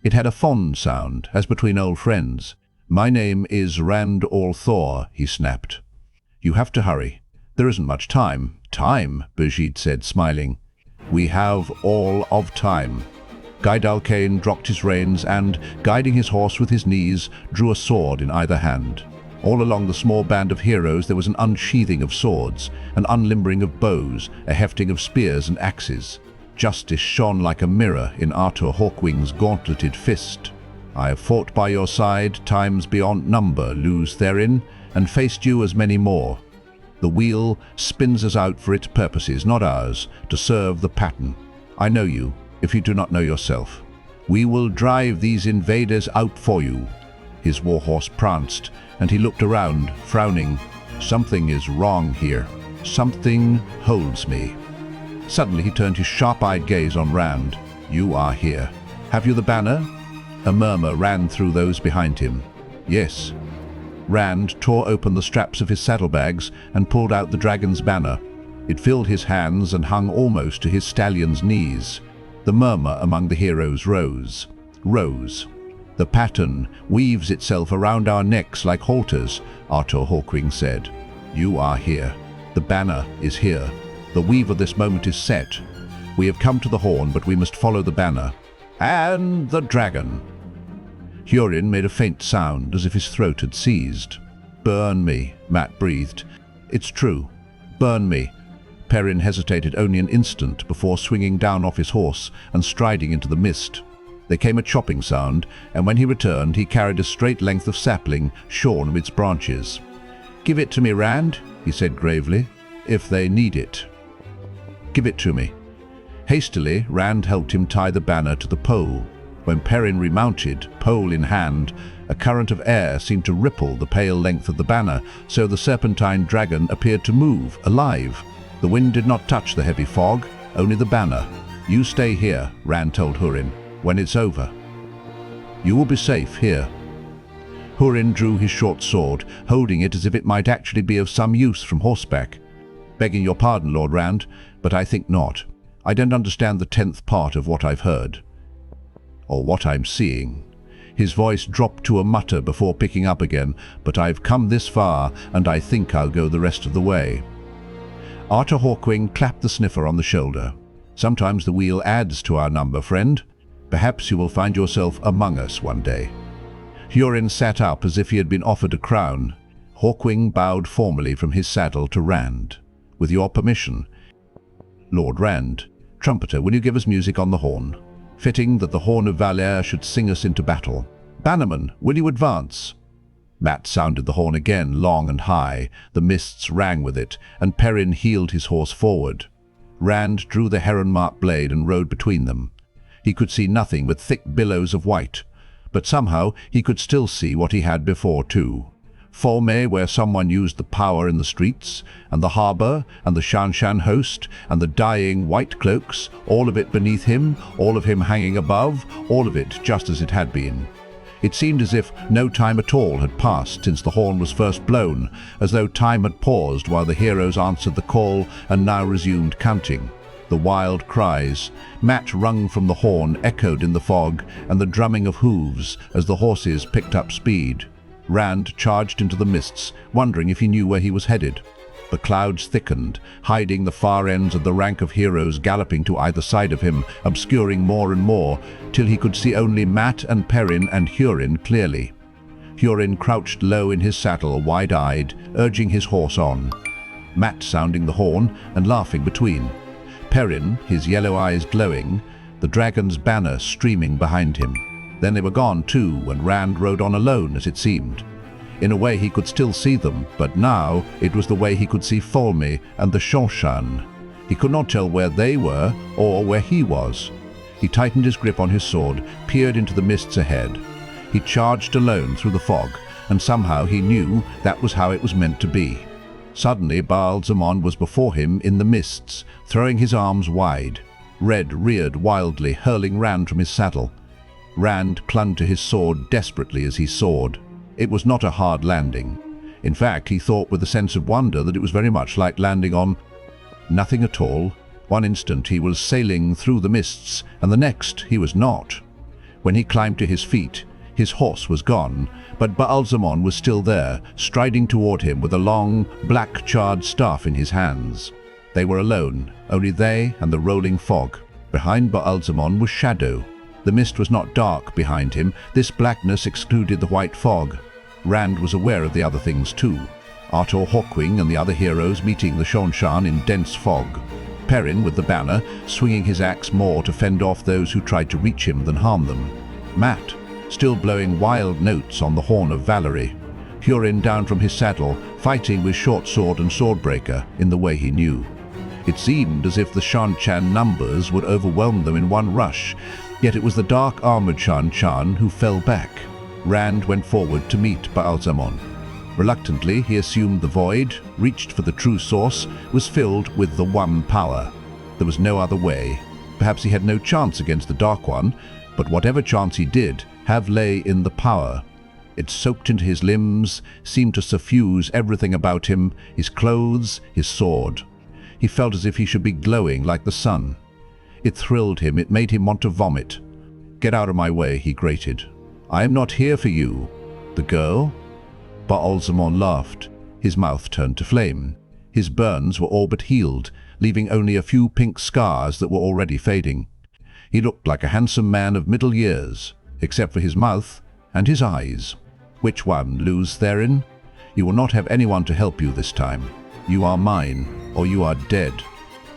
It had a fond sound, as between old friends. "My name is Rand Althor," he snapped. "You have to hurry. There isn't much time." "Time," Birgitte said, smiling. "We have all of time." Gaidal Kane dropped his reins and, guiding his horse with his knees, drew a sword in either hand. All along the small band of heroes there was an unsheathing of swords, an unlimbering of bows, a hefting of spears and axes. Justice shone like a mirror in Arthur Hawkwing's gauntleted fist. "I have fought by your side times beyond number, Luz Therin, and faced you as many more. The wheel spins us out for its purposes, not ours, to serve the pattern. I know you, if you do not know yourself. We will drive these invaders out for you." His warhorse pranced, and he looked around, frowning. Something is wrong here. Something holds me. Suddenly he turned his sharp-eyed gaze on Rand. "You are here. Have you the banner?" A murmur ran through those behind him. "Yes." Rand tore open the straps of his saddlebags and pulled out the dragon's banner. It filled his hands and hung almost to his stallion's knees. The murmur among the heroes rose. "The pattern weaves itself around our necks like halters," Artur Hawkwing said. "You are here. The banner is here. The weave of this moment is set. We have come to the Horn, but we must follow the banner. And the dragon." Hurin made a faint sound, as if his throat had seized. "Burn me," Mat breathed. "It's true. Burn me." Perrin hesitated only an instant before swinging down off his horse and striding into the mist. There came a chopping sound, and when he returned, he carried a straight length of sapling shorn of its branches. "Give it to me, Rand," he said gravely, "if they need it." "Give it to me." Hastily, Rand helped him tie the banner to the pole. When Perrin remounted, pole in hand, a current of air seemed to ripple the pale length of the banner, so the serpentine dragon appeared to move, alive. The wind did not touch the heavy fog, only the banner. "You stay here," Rand told Hurin. "When it's over, you will be safe here." Hurin drew his short sword, holding it as if it might actually be of some use from horseback. "Begging your pardon, Lord Rand, but I think not. I don't understand the 10th part of what I've heard. Or what I'm seeing." His voice dropped to a mutter before picking up again. "But I've come this far, and I think I'll go the rest of the way." Artur Hawkwing clapped the sniffer on the shoulder. "Sometimes the wheel adds to our number, friend. Perhaps you will find yourself among us one day." Hurin sat up as if he had been offered a crown. Hawkwing bowed formally from his saddle to Rand. "With your permission, Lord Rand, trumpeter, will you give us music on the horn? Fitting that the Horn of Valere should sing us into battle. Bannerman, will you advance?" Mat sounded the horn again, long and high. The mists rang with it, and Perrin heeled his horse forward. Rand drew the heron-marked blade and rode between them. He could see nothing but thick billows of white, but somehow he could still see what he had before too. Falme, where someone used the power in the streets, and the harbour, and the Seanchan host, and the dying white cloaks, all of it beneath him, all of him hanging above, all of it just as it had been. It seemed as if no time at all had passed since the horn was first blown, as though time had paused while the heroes answered the call and now resumed counting. The wild cries, Mat wrung from the horn, echoed in the fog, and the drumming of hooves as the horses picked up speed. Rand charged into the mists, wondering if he knew where he was headed. The clouds thickened, hiding the far ends of the rank of heroes galloping to either side of him, obscuring more and more, till he could see only Mat and Perrin and Hurin clearly. Hurin crouched low in his saddle, wide-eyed, urging his horse on. Mat sounding the horn and laughing between. Perrin, his yellow eyes glowing, the dragon's banner streaming behind him. Then they were gone too, and Rand rode on alone, as it seemed. In a way he could still see them, but now it was the way he could see Falme and the Seanchan. He could not tell where they were or where he was. He tightened his grip on his sword, peered into the mists ahead. He charged alone through the fog, and somehow he knew that was how it was meant to be. Suddenly Ba'alzamon was before him in the mists, throwing his arms wide. Red reared wildly, hurling Rand from his saddle. Rand clung to his sword desperately as he soared. It was not a hard landing. In fact, he thought with a sense of wonder that it was very much like landing on nothing at all. One instant he was sailing through the mists, and the next he was not. When he climbed to his feet, his horse was gone, but Ba'alzamon was still there, striding toward him with a long, black-charred staff in his hands. They were alone, only they and the rolling fog. Behind Ba'alzamon was shadow. The mist was not dark behind him. This blackness excluded the white fog. Rand was aware of the other things too. Artur Hawkwing and the other heroes meeting the Seanchan in dense fog. Perrin with the banner, swinging his axe more to fend off those who tried to reach him than harm them. Mat, still blowing wild notes on the Horn of Valere. Hurin down from his saddle, fighting with short sword and swordbreaker in the way he knew. It seemed as if the Seanchan numbers would overwhelm them in one rush, Yet it was the dark-armored Seanchan who fell back. Rand went forward to meet Ba'alzamon. Reluctantly, he assumed the void, reached for the true source, was filled with the one power. There was no other way. Perhaps he had no chance against the Dark One, but whatever chance he did have lay in the power. It soaked into his limbs, seemed to suffuse everything about him, his clothes, his sword. He felt as if he should be glowing like the sun. It thrilled him, it made him want to vomit. "Get out of my way," he grated. "I am not here for you." "The girl?" Ba'alzamon laughed. His mouth turned to flame. His burns were all but healed, leaving only a few pink scars that were already fading. He looked like a handsome man of middle years, except for his mouth and his eyes. "Which one, Lews Therin? You will not have anyone to help you this time. You are mine, or you are dead.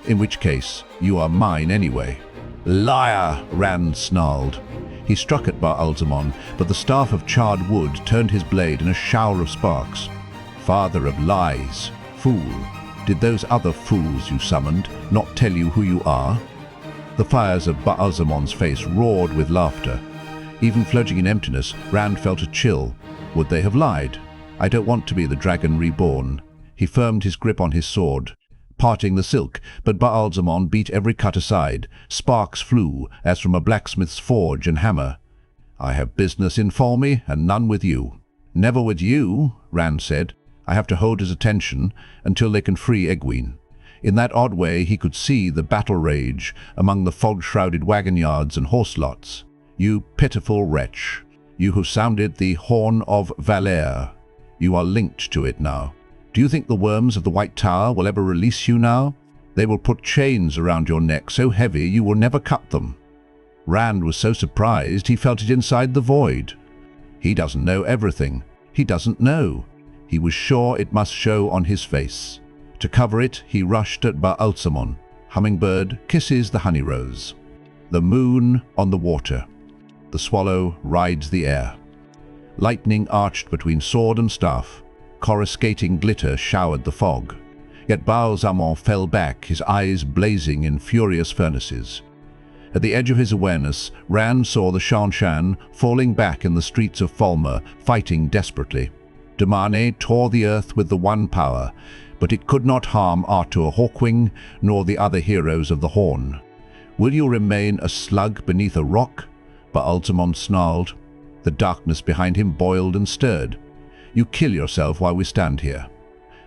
In which case, you are mine anyway." "Liar!" Rand snarled. He struck at Ba'alzamon, but the staff of charred wood turned his blade in a shower of sparks. "Father of lies! Fool! Did those other fools you summoned not tell you who you are?" The fires of Ba'alzamon's face roared with laughter. Even floating in emptiness, Rand felt a chill. Would they have lied? "I don't want to be the dragon reborn." He firmed his grip on his sword, parting the silk, but Ba'alzamon beat every cut aside. Sparks flew, as from a blacksmith's forge and hammer. "I have business in Falme, and none with you." "Never with you," Rand said. "I have to hold his attention until they can free Egwene." In that odd way he could see the battle rage among the fog-shrouded wagon yards and horse lots. "You pitiful wretch. You who sounded the Horn of Valere. You are linked to it now. Do you think the worms of the White Tower will ever release you now? They will put chains around your neck so heavy you will never cut them." Rand was so surprised he felt it inside the void. He doesn't know everything. He doesn't know. He was sure it must show on his face. To cover it, he rushed at Ba'alzamon. Hummingbird kisses the honey rose. The moon on the water. The swallow rides the air. Lightning arched between sword and staff. Coruscating glitter showered the fog. Yet Ba'alzamon fell back, his eyes blazing in furious furnaces. At the edge of his awareness, Rand saw the Seanchan falling back in the streets of Falme, fighting desperately. Damane tore the earth with the one power, but it could not harm Artur Hawkwing nor the other heroes of the Horn. "Will you remain a slug beneath a rock?" Ba'alzamon snarled. The darkness behind him boiled and stirred. "You kill yourself while we stand here.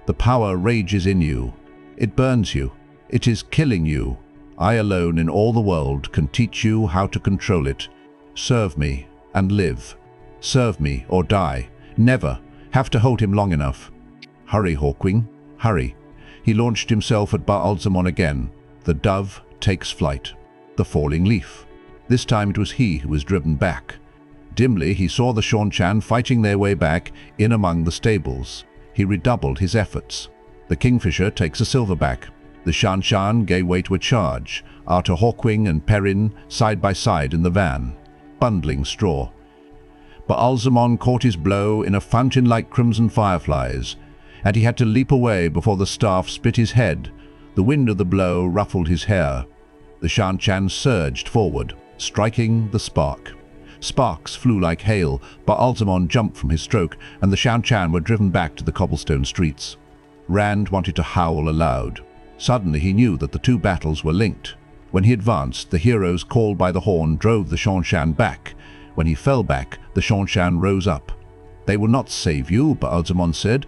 The power rages in you. It burns you. It is killing you. I alone in all the world can teach you how to control it. Serve me and live. Serve me or die. Never have to hold him long enough. Hurry, Hawkwing, hurry." He launched himself at Ba'alzamon again. The dove takes flight. The falling leaf. This time it was he who was driven back. Dimly he saw the Seanchan fighting their way back in among the stables. He redoubled his efforts. The Kingfisher takes a silverback. The Seanchan gave way to a charge. Artur Hawkwing and Perrin side by side in the van, bundling straw. Ba'alzamon caught his blow in a fountain like crimson fireflies, and he had to leap away before the staff split his head. The wind of the blow ruffled his hair. The Seanchan surged forward, striking the spark. Sparks flew like hail. Ba'alzamon jumped from his stroke, and the Seanchan were driven back to the cobblestone streets. Rand wanted to howl aloud. Suddenly he knew that the two battles were linked. When he advanced, the heroes called by the Horn drove the Seanchan back. When he fell back, the Seanchan rose up. "They will not save you," Ba'alzamon said.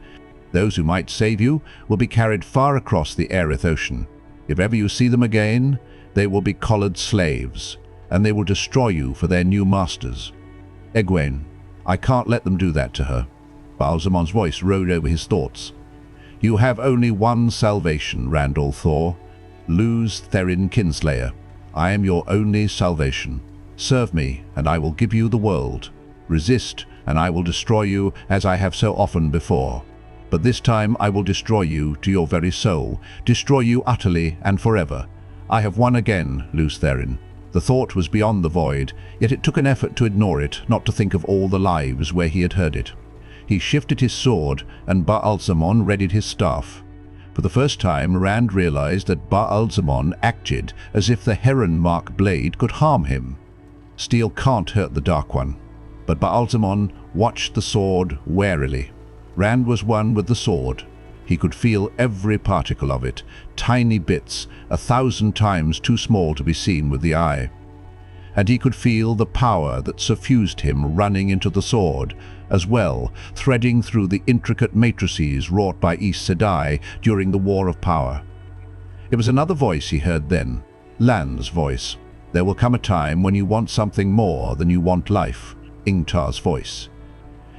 "Those who might save you will be carried far across the Aerith Ocean. If ever you see them again, they will be collared slaves, and they will destroy you for their new masters." "Egwene, I can't let them do that to her." Ba'alzamon's voice rode over his thoughts. "You have only one salvation, Randall Thor. Lews Therin Kinslayer. I am your only salvation. Serve me, and I will give you the world. Resist, and I will destroy you as I have so often before. But this time I will destroy you to your very soul, destroy you utterly and forever. I have won again, Lews Therin." The thought was beyond the void, yet it took an effort to ignore it, not to think of all the lives where he had heard it. He shifted his sword, and Ba'alzamon readied his staff. For the first time, Rand realized that Ba'alzamon acted as if the heron-mark blade could harm him. Steel can't hurt the Dark One. But Baalzamon watched the sword warily. Rand was one with the sword. He could feel every particle of it, tiny bits, 1,000 times too small to be seen with the eye. And he could feel the power that suffused him running into the sword, as well, threading through the intricate matrices wrought by Aes Sedai during the War of Power. It was another voice he heard then, Lan's voice. There will come a time when you want something more than you want life, Ingtar's voice.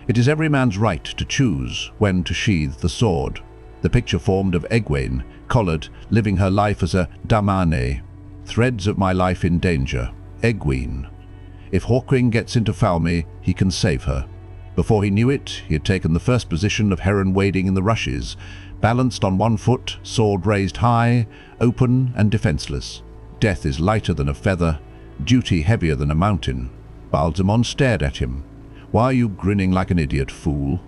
It is every man's right to choose when to sheathe the sword. The picture formed of Egwene, collared, living her life as a damane. Threads of my life in danger. Egwene. If Hawkwing gets into Falme, he can save her. Before he knew it, he had taken the first position of heron wading in the rushes, balanced on one foot, sword raised high, open and defenseless. Death is lighter than a feather, duty heavier than a mountain. Baalzamon stared at him. Why are you grinning like an idiot, fool?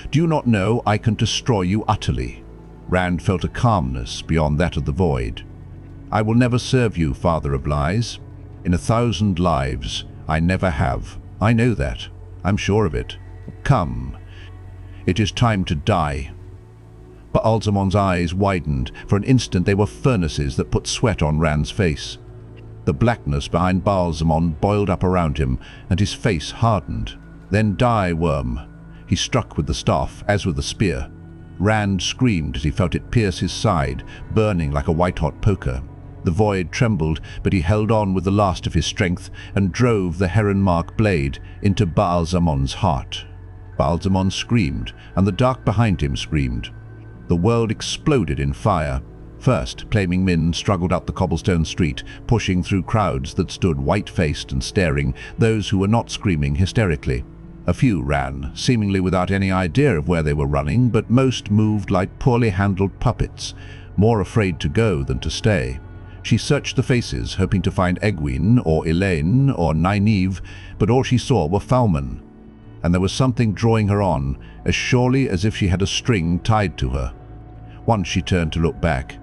Do you not know I can destroy you utterly? Rand felt a calmness beyond that of the void. I will never serve you, Father of Lies. In 1,000 lives, I never have. I know that. I'm sure of it. Come. It is time to die. Baalzamon's eyes widened. For an instant they were furnaces that put sweat on Rand's face. The blackness behind Baalzamon boiled up around him, and his face hardened. Then die, worm. He struck with the staff, as with the spear. Rand screamed as he felt it pierce his side, burning like a white-hot poker. The void trembled, but he held on with the last of his strength and drove the heron-mark blade into Baalzamon's heart. Baalzamon screamed, and the dark behind him screamed. The world exploded in fire. First, Elayne Min struggled up the cobblestone street, pushing through crowds that stood white-faced and staring, those who were not screaming hysterically. A few ran, seemingly without any idea of where they were running, but most moved like poorly handled puppets, more afraid to go than to stay. She searched the faces, hoping to find Egwene or Elayne or Nynaeve, but all she saw were Falme. And there was something drawing her on, as surely as if she had a string tied to her. Once she turned to look back.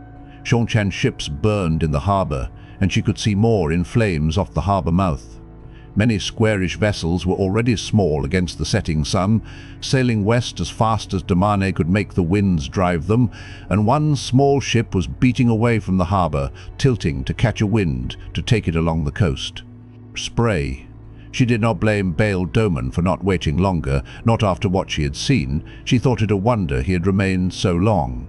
Seanchan's ships burned in the harbour, and she could see more in flames off the harbour mouth. Many squarish vessels were already small against the setting sun, sailing west as fast as damane could make the winds drive them, and one small ship was beating away from the harbour, tilting to catch a wind to take it along the coast. Spray. She did not blame Baal Doman for not waiting longer, not after what she had seen. She thought it a wonder he had remained so long.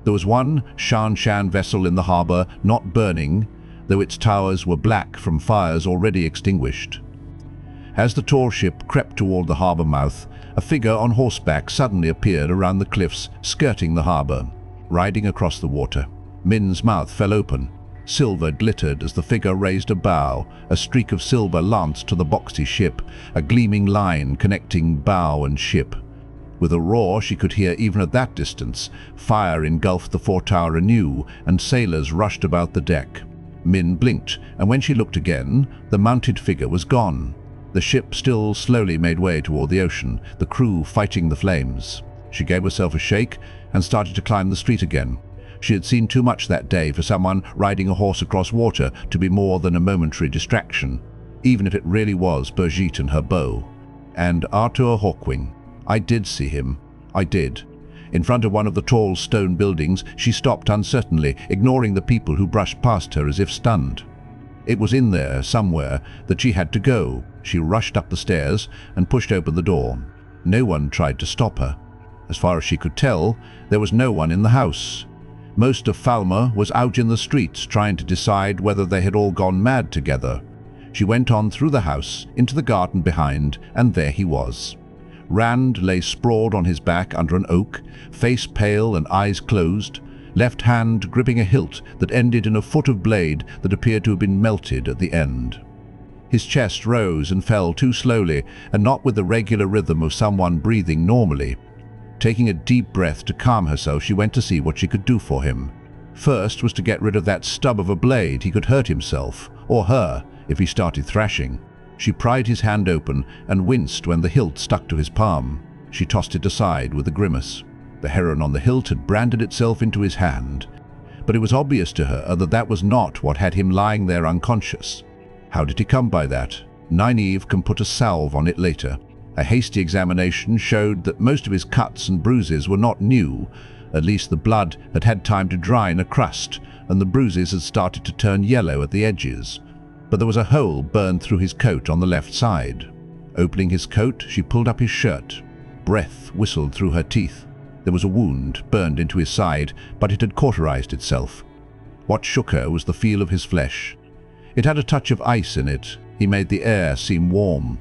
There was one Seanchan vessel in the harbour, not burning, though its towers were black from fires already extinguished. As the tall ship crept toward the harbour mouth, a figure on horseback suddenly appeared around the cliffs, skirting the harbour, riding across the water. Min's mouth fell open. Silver glittered as the figure raised a bow. A streak of silver lanced to the boxy ship, a gleaming line connecting bow and ship. With a roar she could hear even at that distance. Fire engulfed the foretower anew, and sailors rushed about the deck. Min blinked, and when she looked again, the mounted figure was gone. The ship still slowly made way toward the ocean, the crew fighting the flames. She gave herself a shake and started to climb the street again. She had seen too much that day for someone riding a horse across water to be more than a momentary distraction, even if it really was Brigitte and her bow. And Arthur Hawkwing. I did see him. I did. In front of one of the tall stone buildings, she stopped uncertainly, ignoring the people who brushed past her as if stunned. It was in there, somewhere, that she had to go. She rushed up the stairs and pushed open the door. No one tried to stop her. As far as she could tell, there was no one in the house. Most of Falme was out in the streets trying to decide whether they had all gone mad together. She went on through the house, into the garden behind, and there he was. Rand lay sprawled on his back under an oak, face pale and eyes closed, left hand gripping a hilt that ended in a foot of blade that appeared to have been melted at the end. His chest rose and fell too slowly, and not with the regular rhythm of someone breathing normally. Taking a deep breath to calm herself, she went to see what she could do for him. First was to get rid of that stub of a blade. He could hurt himself, or her, if he started thrashing. She pried his hand open and winced when the hilt stuck to his palm. She tossed it aside with a grimace. The heron on the hilt had branded itself into his hand, but it was obvious to her that that was not what had him lying there unconscious. How did he come by that? Nynaeve can put a salve on it later. A hasty examination showed that most of his cuts and bruises were not new. At least the blood had had time to dry in a crust, and the bruises had started to turn yellow at the edges. But there was a hole burned through his coat on the left side. Opening his coat, she pulled up his shirt. Breath whistled through her teeth. There was a wound burned into his side, but it had cauterized itself. What shook her was the feel of his flesh. It had a touch of ice in it. He made the air seem warm.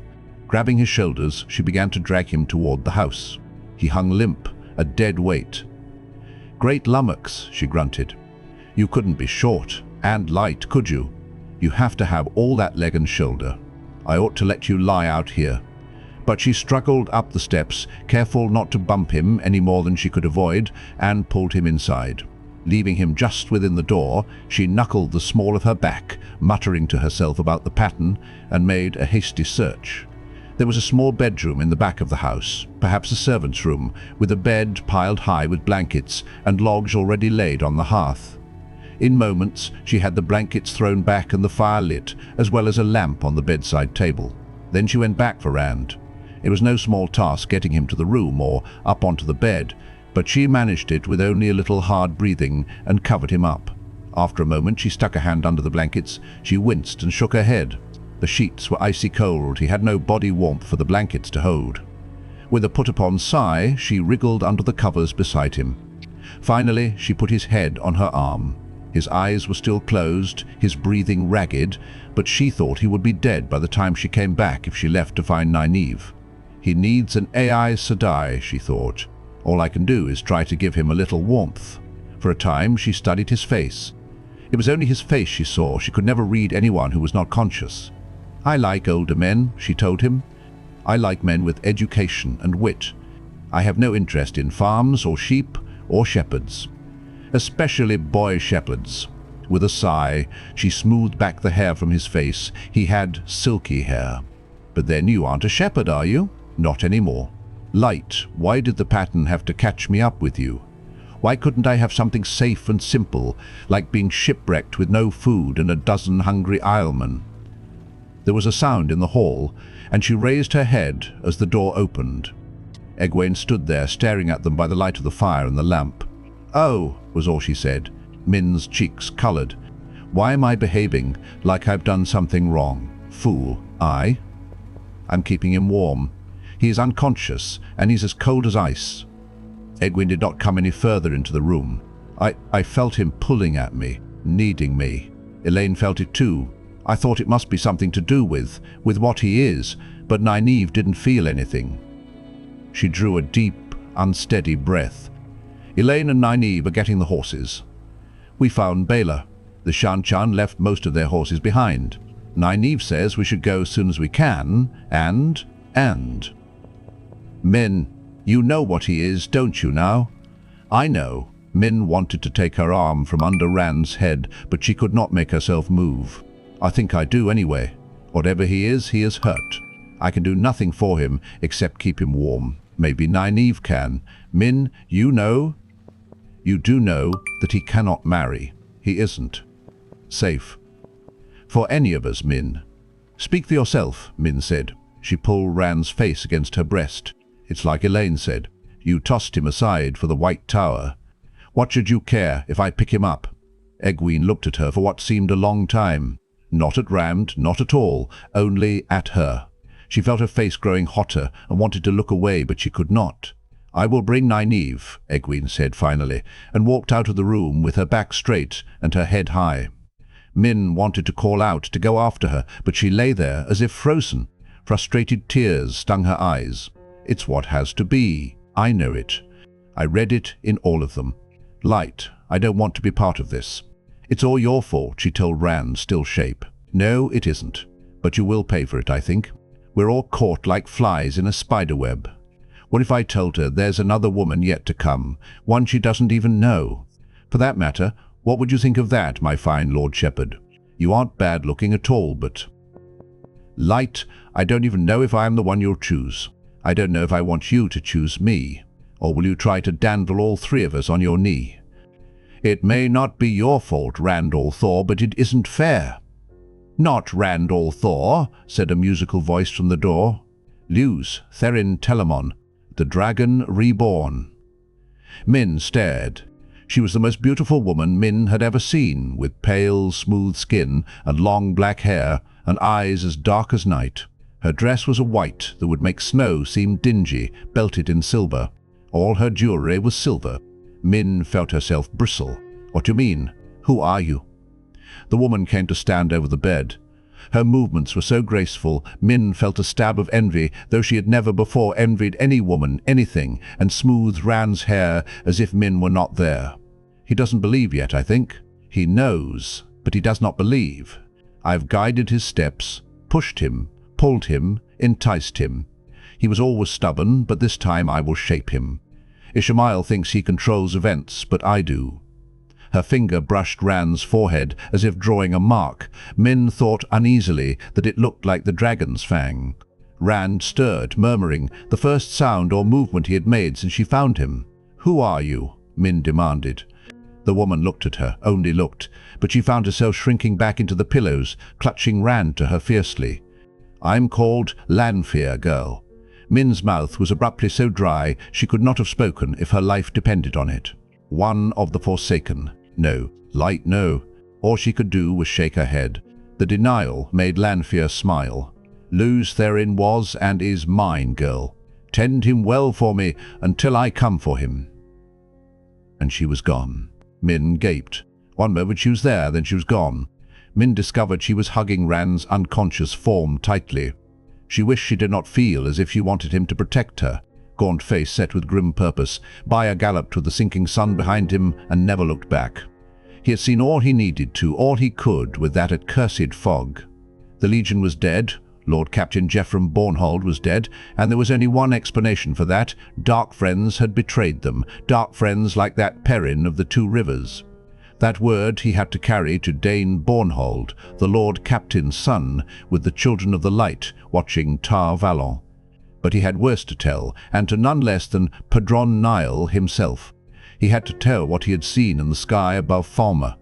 Grabbing his shoulders, she began to drag him toward the house. He hung limp, a dead weight. "Great lummox," she grunted. "You couldn't be short and light, could you? You have to have all that leg and shoulder. I ought to let you lie out here." But she struggled up the steps, careful not to bump him any more than she could avoid, and pulled him inside. Leaving him just within the door, she knuckled the small of her back, muttering to herself about the pattern, and made a hasty search. There was a small bedroom in the back of the house, perhaps a servant's room, with a bed piled high with blankets and logs already laid on the hearth. In moments, she had the blankets thrown back and the fire lit, as well as a lamp on the bedside table. Then she went back for Rand. It was no small task getting him to the room or up onto the bed, but she managed it with only a little hard breathing and covered him up. After a moment, she stuck a hand under the blankets. She winced and shook her head. The sheets were icy cold. He had no body warmth for the blankets to hold. With a put-upon sigh, she wriggled under the covers beside him. Finally, she put his head on her arm. His eyes were still closed, his breathing ragged, but she thought he would be dead by the time she came back if she left to find Nynaeve. He needs an Aes Sedai, she thought. All I can do is try to give him a little warmth. For a time, she studied his face. It was only his face she saw. She could never read anyone who was not conscious. "I like older men," she told him. "I like men with education and wit. I have no interest in farms or sheep or shepherds. Especially boy shepherds." With a sigh, she smoothed back the hair from his face. He had silky hair. "But then you aren't a shepherd, are you?" "Not anymore." "Light, why did the pattern have to catch me up with you? Why couldn't I have something safe and simple, like being shipwrecked with no food and a dozen hungry Islemen?" There was a sound in the hall, and she raised her head as the door opened. Egwene stood there, staring at them by the light of the fire and the lamp. "Oh," was all she said. Min's cheeks colored. "Why am I behaving like I've done something wrong? Fool, I? I'm keeping him warm. He is unconscious, and he's as cold as ice." Egwene did not come any further into the room. I felt him pulling at me, needing me. Elayne felt it too. I thought it must be something to do with what he is, but Nynaeve didn't feel anything. She drew a deep, unsteady breath. "Elayne and Nynaeve are getting the horses. We found Baela. The Seanchan left most of their horses behind. Nynaeve says we should go as soon as we can, and... Min, you know what he is, don't you now?" "I know." Min wanted to take her arm from under Rand's head, but she could not make herself move. "I think I do anyway. Whatever he is hurt. I can do nothing for him except keep him warm. Maybe Nynaeve can. Min, you know? You do know that he cannot marry. He isn't safe for any of us, Min." "Speak for yourself," Min said. She pulled Rand's face against her breast. "It's like Elayne said. You tossed him aside for the White Tower. What should you care if I pick him up?" Egwene looked at her for what seemed a long time. Not at Rand, not at all, only at her. She felt her face growing hotter and wanted to look away, but she could not. "I will bring Nynaeve," Egwene said finally, and walked out of the room with her back straight and her head high. Min wanted to call out, to go after her, but she lay there as if frozen. Frustrated tears stung her eyes. "It's what has to be. I know it. I read it in all of them. Light, I don't want to be part of this." "It's all your fault," she told Rand, still shape. "No, it isn't. But you will pay for it, I think. We're all caught like flies in a spider web. What if I told her there's another woman yet to come, one she doesn't even know? For that matter, what would you think of that, my fine Lord Shepherd? You aren't bad-looking at all, but..." "Light, I don't even know if I am the one you'll choose. I don't know if I want you to choose me. Or will you try to dandle all three of us on your knee? It may not be your fault, Randall Thor, but it isn't fair." "Not Randall Thor," said a musical voice from the door. "Luz Therin Telamon, the dragon reborn." Min stared. She was the most beautiful woman Min had ever seen, with pale, smooth skin and long black hair and eyes as dark as night. Her dress was a white that would make snow seem dingy, belted in silver. All her jewelry was silver. Min felt herself bristle. "What do you mean? Who are you?" The woman came to stand over the bed. Her movements were so graceful, Min felt a stab of envy, though she had never before envied any woman, anything, and smoothed Rand's hair as if Min were not there. "He doesn't believe yet, I think. He knows, but he does not believe. I've guided his steps, pushed him, pulled him, enticed him. He was always stubborn, but this time I will shape him. Ishmael thinks he controls events, but I do." Her finger brushed Rand's forehead as if drawing a mark. Min thought uneasily that it looked like the dragon's fang. Rand stirred, murmuring, the first sound or movement he had made since she found him. "Who are you?" Min demanded. The woman looked at her, only looked, but she found herself shrinking back into the pillows, clutching Rand to her fiercely. "I'm called Lanfear, girl." Min's mouth was abruptly so dry she could not have spoken if her life depended on it. "One of the Forsaken." No, light no. All she could do was shake her head. The denial made Lanfear smile. "Luz Therin was and is mine, girl. Tend him well for me until I come for him." And she was gone. Min gaped. One moment she was there, then she was gone. Min discovered she was hugging Rand's unconscious form tightly. She wished she did not feel as if she wanted him to protect her. Gaunt face set with grim purpose, Baia galloped with the sinking sun behind him and never looked back. He had seen all he needed to, all he could, with that accursed fog. The Legion was dead, Lord Captain Geoffrey Bornhold was dead, and there was only one explanation for that: Darkfriends had betrayed them, Darkfriends like that Perrin of the Two Rivers. That word he had to carry to Dane Bornhold, the Lord Captain's son, with the Children of the Light watching Tar Valon. But he had worse to tell, and to none less than Padron Nile himself. He had to tell what he had seen in the sky above Falme.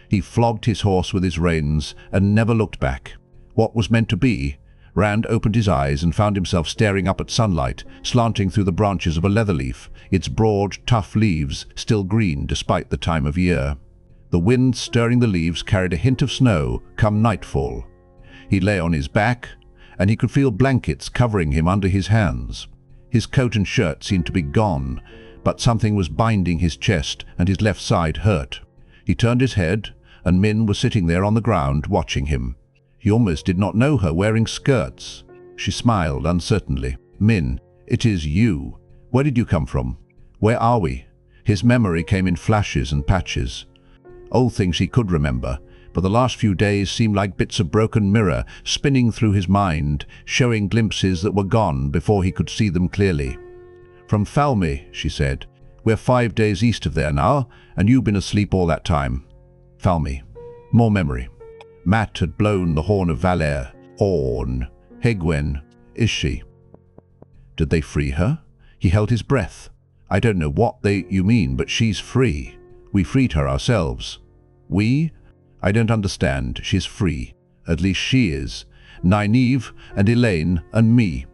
He flogged his horse with his reins and never looked back. What was meant to be? Rand opened his eyes and found himself staring up at sunlight, slanting through the branches of a leatherleaf, its broad, tough leaves still green despite the time of year. The wind stirring the leaves carried a hint of snow come nightfall. He lay on his back, and he could feel blankets covering him under his hands. His coat and shirt seemed to be gone, but something was binding his chest and his left side hurt. He turned his head, and Min was sitting there on the ground watching him. He almost did not know her wearing skirts. She smiled uncertainly. "Min, it is you. Where did you come from? Where are we?" His memory came in flashes and patches. Old things he could remember, but the last few days seemed like bits of broken mirror spinning through his mind, showing glimpses that were gone before he could see them clearly. "From Falme," she said. "We're 5 days east of there now, and you've been asleep all that time." Falme. More memory. Matt had blown the Horn of Valere. Orn. Egwene. Is she? Did they free her? He held his breath. "I don't know what you mean, but she's free. We freed her ourselves." "We? I don't understand. She's free. At least she is. Nynaeve and Elayne and me."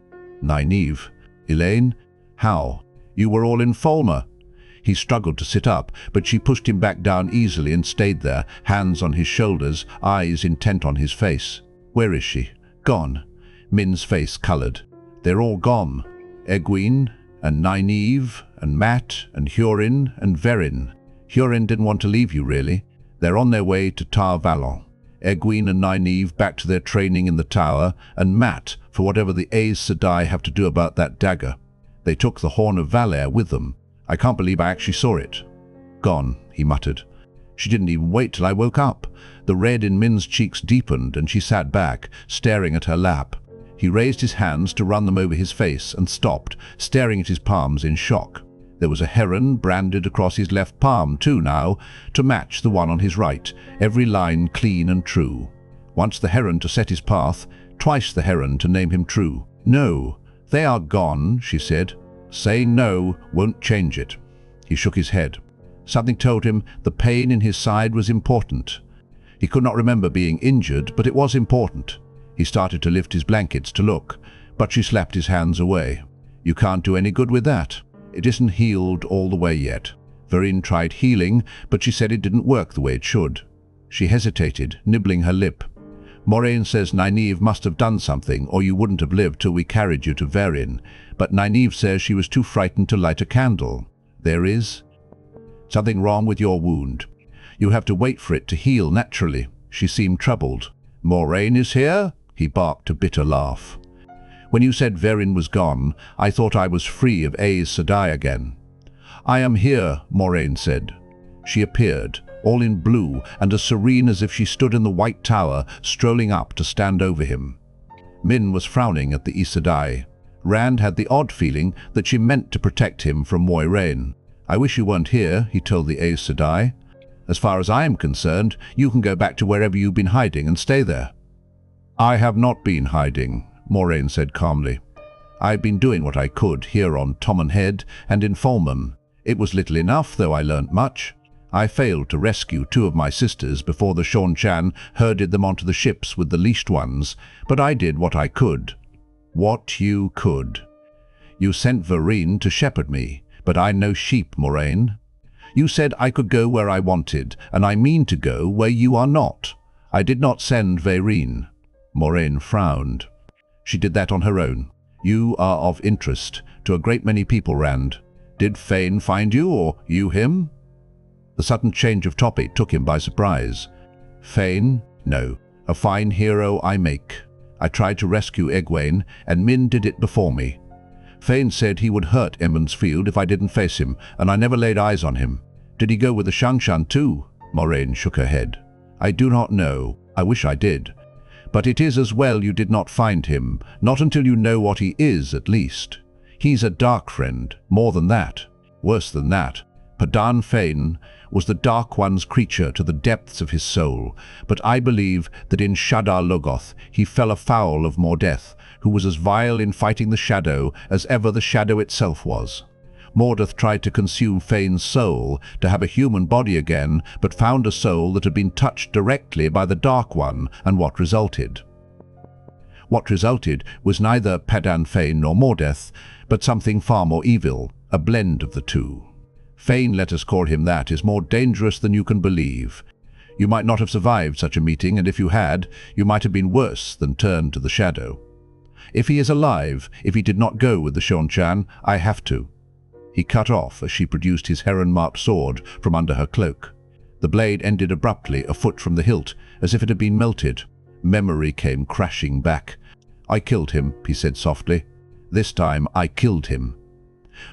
"Nynaeve? Elayne? How? You were all in Falme." He struggled to sit up, but she pushed him back down easily and stayed there, hands on his shoulders, eyes intent on his face. "Where is she?" "Gone." Min's face coloured. "They're all gone. Egwene and Nynaeve and Matt and Hurin and Verin. Hurin didn't want to leave you, really. They're on their way to Tar Valon. Egwene and Nynaeve back to their training in the tower, and Matt for whatever the Aes Sedai have to do about that dagger. They took the Horn of Valere with them. I can't believe I actually saw it." "Gone," he muttered. She didn't even wait till I woke up. The red in Min's cheeks deepened, and she sat back, staring at her lap. He raised his hands to run them over his face and stopped, staring at his palms in shock. There was a heron branded across his left palm too now, to match the one on his right, every line clean and true. Once the heron to set his path, twice the heron to name him true. "No, they are gone," she said. "Saying no won't change it." He shook his head. Something told him the pain in his side was important. He could not remember being injured, but it was important. He started to lift his blankets to look, but she slapped his hands away. You can't do any good with that. It isn't healed all the way yet. Vereen tried healing, but she said it didn't work the way it should. She hesitated, nibbling her lip. Moraine says Nynaeve must have done something, or you wouldn't have lived till we carried you to Vereen. But Nynaeve says she was too frightened to light a candle. There is something wrong with your wound. You have to wait for it to heal naturally. She seemed troubled. Moraine is here? He barked a bitter laugh. When you said Vereen was gone, I thought I was free of Aes Sedai again. I am here, Moraine said. She appeared, all in blue and as serene as if she stood in the White Tower, strolling up to stand over him. Min was frowning at the Aes Sedai. Rand had the odd feeling that she meant to protect him from Moiraine. I wish you weren't here, he told the Aes Sedai. As far as I am concerned, you can go back to wherever you've been hiding and stay there. I have not been hiding, Moraine said calmly. I've been doing what I could here on Tommen Head and in Falme. It was little enough, though I learnt much. I failed to rescue 2 of my sisters before the Seanchan herded them onto the ships with the leashed ones, but I did what I could. What you could. You sent Vereen to shepherd me, but I'm no sheep, Moraine. You said I could go where I wanted, and I mean to go where you are not. I did not send Vereen. Moraine frowned. She did that on her own. You are of interest to a great many people, Rand. Did Fane find you, or you him? The sudden change of topic took him by surprise. Fane? No. A fine hero I make. I tried to rescue Egwene, and Min did it before me. Fane said he would hurt Emond's Field if I didn't face him, and I never laid eyes on him. Did he go with the Seanchan too? Moraine shook her head. I do not know. I wish I did. But it is as well you did not find him, not until you know what he is, at least. He's a Darkfriend, more than that, worse than that. Padan Fane was the Dark One's creature to the depths of his soul, but I believe that in Shadar Logoth he fell afoul of Mordeath, who was as vile in fighting the Shadow as ever the Shadow itself was. Mordeath tried to consume Fane's soul to have a human body again, but found a soul that had been touched directly by the Dark One, and what resulted? What resulted was neither Padan Fane nor Mordeath, but something far more evil, a blend of the two. Fane, let us call him that, is more dangerous than you can believe. You might not have survived such a meeting, and if you had, you might have been worse than turned to the Shadow. If he is alive, if he did not go with the Seanchan, I have to. He cut off as she produced his heron-marked sword from under her cloak. The blade ended abruptly a foot from the hilt, as if it had been melted. Memory came crashing back. I killed him, he said softly. This time I killed him.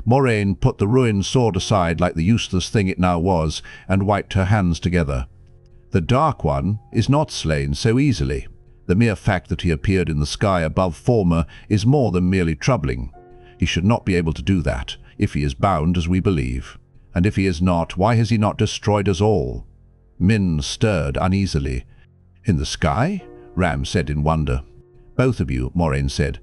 Moraine put the ruined sword aside like the useless thing it now was, and wiped her hands together. The Dark One is not slain so easily. The mere fact that he appeared in the sky above Falme is more than merely troubling. He should not be able to do that, if he is bound as we believe. And if he is not, why has he not destroyed us all? Min stirred uneasily. In the sky? Ram said in wonder. Both of you, Moraine said.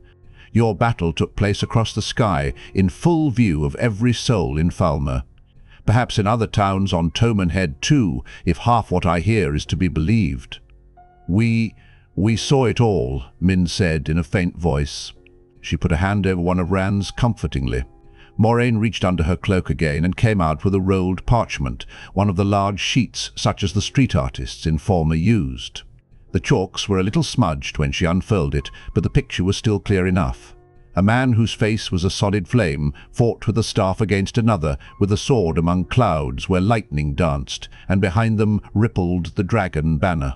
Your battle took place across the sky, in full view of every soul in Falme. Perhaps in other towns on Tommen Head too, if half what I hear is to be believed. We saw it all, Min said in a faint voice. She put a hand over one of Rand's comfortingly. Moraine reached under her cloak again and came out with a rolled parchment, one of the large sheets such as the street artists in Falme used. The chalks were a little smudged when she unfurled it, but the picture was still clear enough. A man whose face was a solid flame fought with a staff against another, with a sword among clouds where lightning danced, and behind them rippled the dragon banner.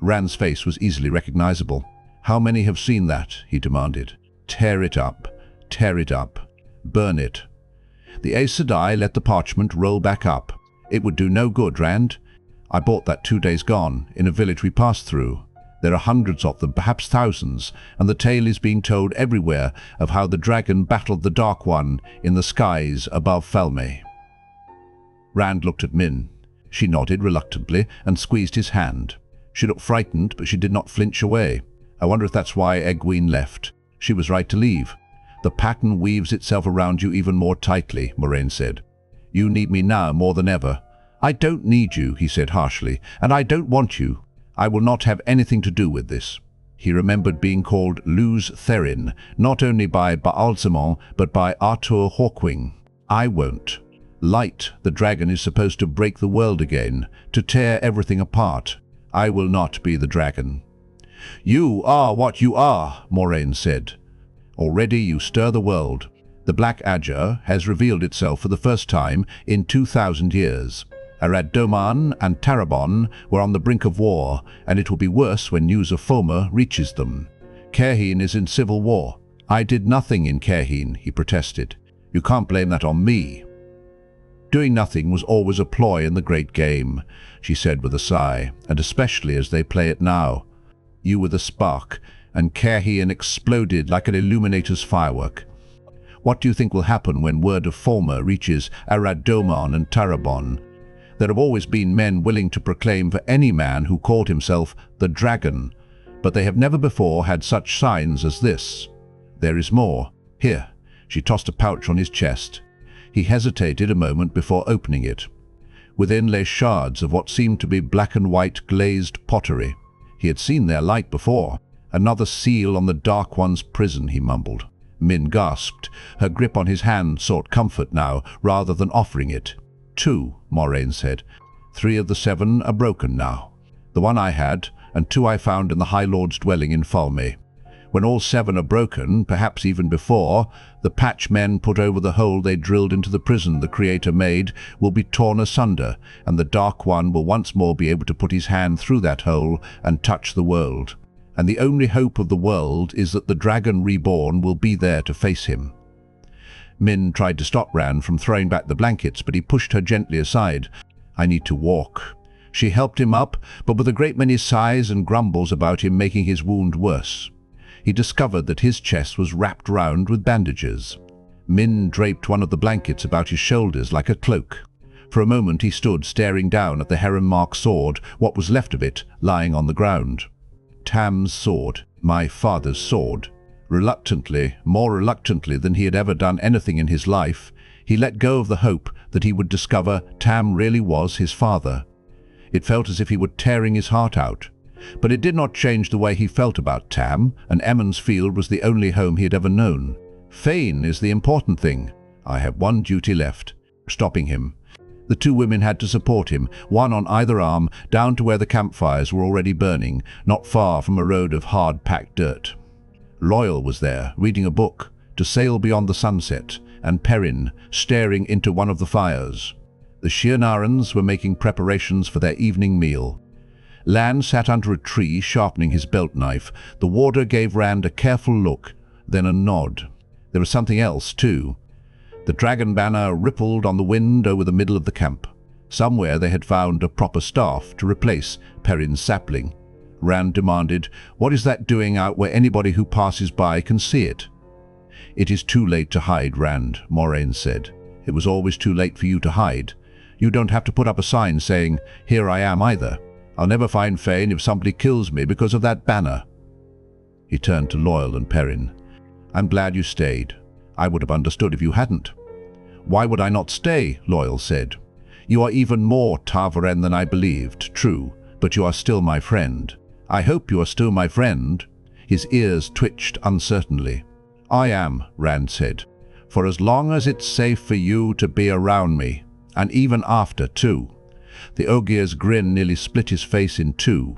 Rand's face was easily recognizable. How many have seen that? He demanded. Tear it up. Tear it up. Burn it. The Aes Sedai let the parchment roll back up. It would do no good, Rand. I bought that 2 days gone, in a village we passed through. There are hundreds of them, perhaps thousands, and the tale is being told everywhere of how the dragon battled the Dark One in the skies above Falme. Rand looked at Min. She nodded reluctantly and squeezed his hand. She looked frightened, but she did not flinch away. I wonder if that's why Egwene left. She was right to leave. The pattern weaves itself around you even more tightly, Moraine said. You need me now more than ever. I don't need you, he said harshly, and I don't want you. I will not have anything to do with this. He remembered being called Luz Therin, not only by Baalzamon, but by Artur Hawkwing. I won't. Light, the dragon, is supposed to break the world again, to tear everything apart. I will not be the dragon. You are what you are, Moraine said. Already you stir the world. The Black Adger has revealed itself for the first time in 2,000 years. Arad Doman and Tarabon were on the brink of war, and it will be worse when news of Falme reaches them. Cairhien is in civil war. I did nothing in Cairhien, he protested. You can't blame that on me. Doing nothing was always a ploy in the great game, she said with a sigh, and especially as they play it now. You were the spark, and Cairhien exploded like an illuminator's firework. What do you think will happen when word of Falme reaches Arad Doman and Tarabon? There have always been men willing to proclaim for any man who called himself the Dragon, but they have never before had such signs as this. There is more. Here. She tossed a pouch on his chest. He hesitated a moment before opening it. Within lay shards of what seemed to be black and white glazed pottery. He had seen their like before. Another seal on the Dark One's prison, he mumbled. Min gasped. Her grip on his hand sought comfort now, rather than offering it. 2, Moraine said. 3 of the 7 are broken now. The one I had, and 2 I found in the High Lord's dwelling in Falme. When all 7 are broken, perhaps even before, the patch men put over the hole they drilled into the prison the Creator made will be torn asunder, and the Dark One will once more be able to put his hand through that hole and touch the world. And the only hope of the world is that the dragon Reborn will be there to face him. Min tried to stop Rand from throwing back the blankets, but he pushed her gently aside. I need to walk. She helped him up, but with a great many sighs and grumbles about him making his wound worse. He discovered that his chest was wrapped round with bandages. Min draped one of the blankets about his shoulders like a cloak. For a moment he stood staring down at the heron-marked sword, what was left of it, lying on the ground. Tam's sword, my father's sword. Reluctantly, more reluctantly than he had ever done anything in his life, he let go of the hope that he would discover Tam really was his father. It felt as if he were tearing his heart out. But it did not change the way he felt about Tam, and Emond's Field was the only home he had ever known. Fane is the important thing. I have one duty left, stopping him. The 2 women had to support him, one on either arm, down to where the campfires were already burning, not far from a road of hard-packed dirt. Loyal was there, reading a book, To Sail Beyond the Sunset, and Perrin, staring into one of the fires. The Shienarans were making preparations for their evening meal. Lan sat under a tree, sharpening his belt knife. The warder gave Rand a careful look, then a nod. There was something else, too. The dragon banner rippled on the wind over the middle of the camp. Somewhere they had found a proper staff to replace Perrin's sapling. Rand demanded, "What is that doing out where anybody who passes by can see it?" "It is too late to hide, Rand," Moraine said. "It was always too late for you to hide. You don't have to put up a sign saying, 'Here I am,' either. I'll never find Fane if somebody kills me because of that banner." He turned to Loyal and Perrin. "I'm glad you stayed. I would have understood if you hadn't." "Why would I not stay?" Loyal said. "You are even more Tarvaren than I believed, true, but you are still my friend. I hope you are still my friend." His ears twitched uncertainly. "I am," Rand said, "for as long as it's safe for you to be around me, and even after, too." The Ogier's grin nearly split his face in 2.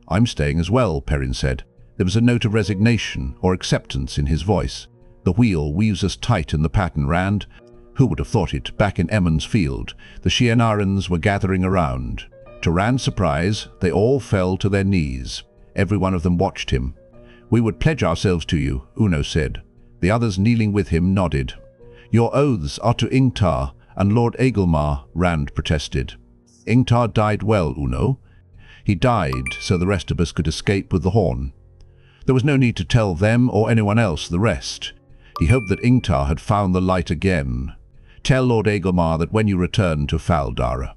"I'm staying as well," Perrin said. There was a note of resignation or acceptance in his voice. "The wheel weaves us tight in the pattern, Rand. Who would have thought it, back in Emond's Field? The Shienarans were gathering around. To Rand's surprise, they all fell to their knees. Every one of them watched him. "We would pledge ourselves to you," Uno said. The others kneeling with him nodded. "Your oaths are to Ingtar and Lord Agelmar," Rand protested. "Ingtar died well, Uno. He died so the rest of us could escape with the horn." There was no need to tell them or anyone else the rest. He hoped that Ingtar had found the light again. "Tell Lord Agelmar that when you return to Fal Dara."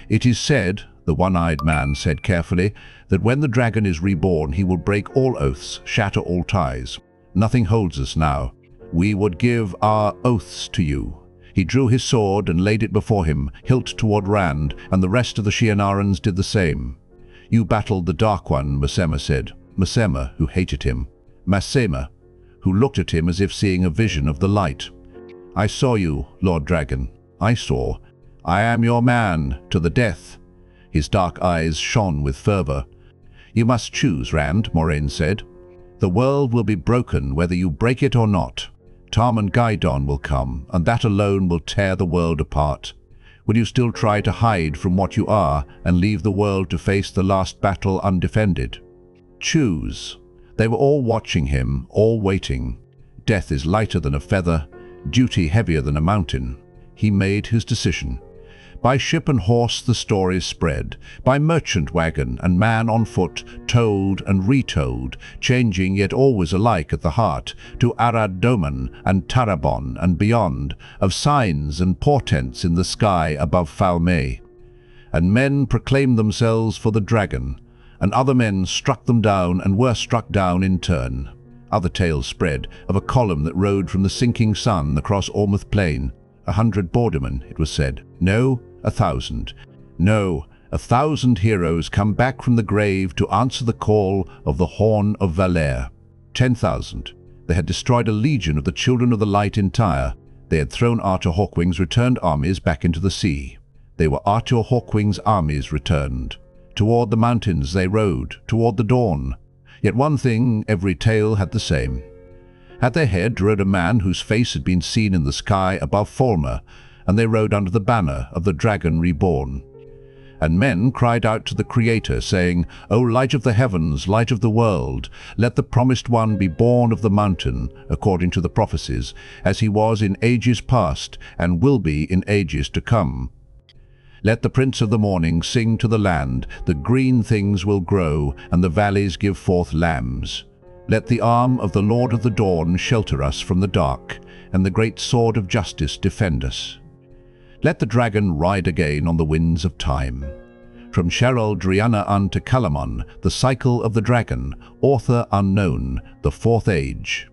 "It is said," the one-eyed man said carefully, "that when the dragon is reborn he will break all oaths, shatter all ties. Nothing holds us now. We would give our oaths to you." He drew his sword and laid it before him, hilt toward Rand, and the rest of the Shienarans did the same. You battled the Dark One, Masema said. Masema, who hated him. Masema, who looked at him as if seeing a vision of the light. I saw you, Lord Dragon. I saw. I am your man, to the death. His dark eyes shone with fervor. You must choose, Rand, Moraine said. The world will be broken whether you break it or not. Tarmon Gaidon will come, and that alone will tear the world apart. Will you still try to hide from what you are and leave the world to face the last battle undefended? Choose. They were all watching him, all waiting. Death is lighter than a feather, duty heavier than a mountain. He made his decision. By ship and horse the stories spread, by merchant wagon and man on foot, told and retold, changing yet always alike at the heart, to Arad Doman and Tarabon and beyond, of signs and portents in the sky above Falme. And men proclaimed themselves for the dragon, and other men struck them down and were struck down in turn. Other tales spread of a column that rode from the sinking sun across Ormouth Plain. 100 bordermen, it was said. No, 1,000. No, 1,000 heroes come back from the grave to answer the call of the Horn of Valere. 10,000. They had destroyed a legion of the Children of the Light in Tyre. They had thrown Arthur Hawkwing's returned armies back into the sea. They were Arthur Hawkwing's armies returned. Toward the mountains they rode, toward the dawn. Yet one thing every tale had the same. At their head rode a man whose face had been seen in the sky above Falme, and they rode under the banner of the dragon Reborn. And men cried out to the Creator, saying, O light of the heavens, light of the world, let the promised one be born of the mountain, according to the prophecies, as he was in ages past, and will be in ages to come. Let the Prince of the Morning sing to the land, the green things will grow, and the valleys give forth lambs. Let the arm of the Lord of the Dawn shelter us from the dark, and the great sword of justice defend us. Let the dragon ride again on the winds of time. From Cheryl Driana to Calamon, the cycle of the dragon, author unknown, the fourth age.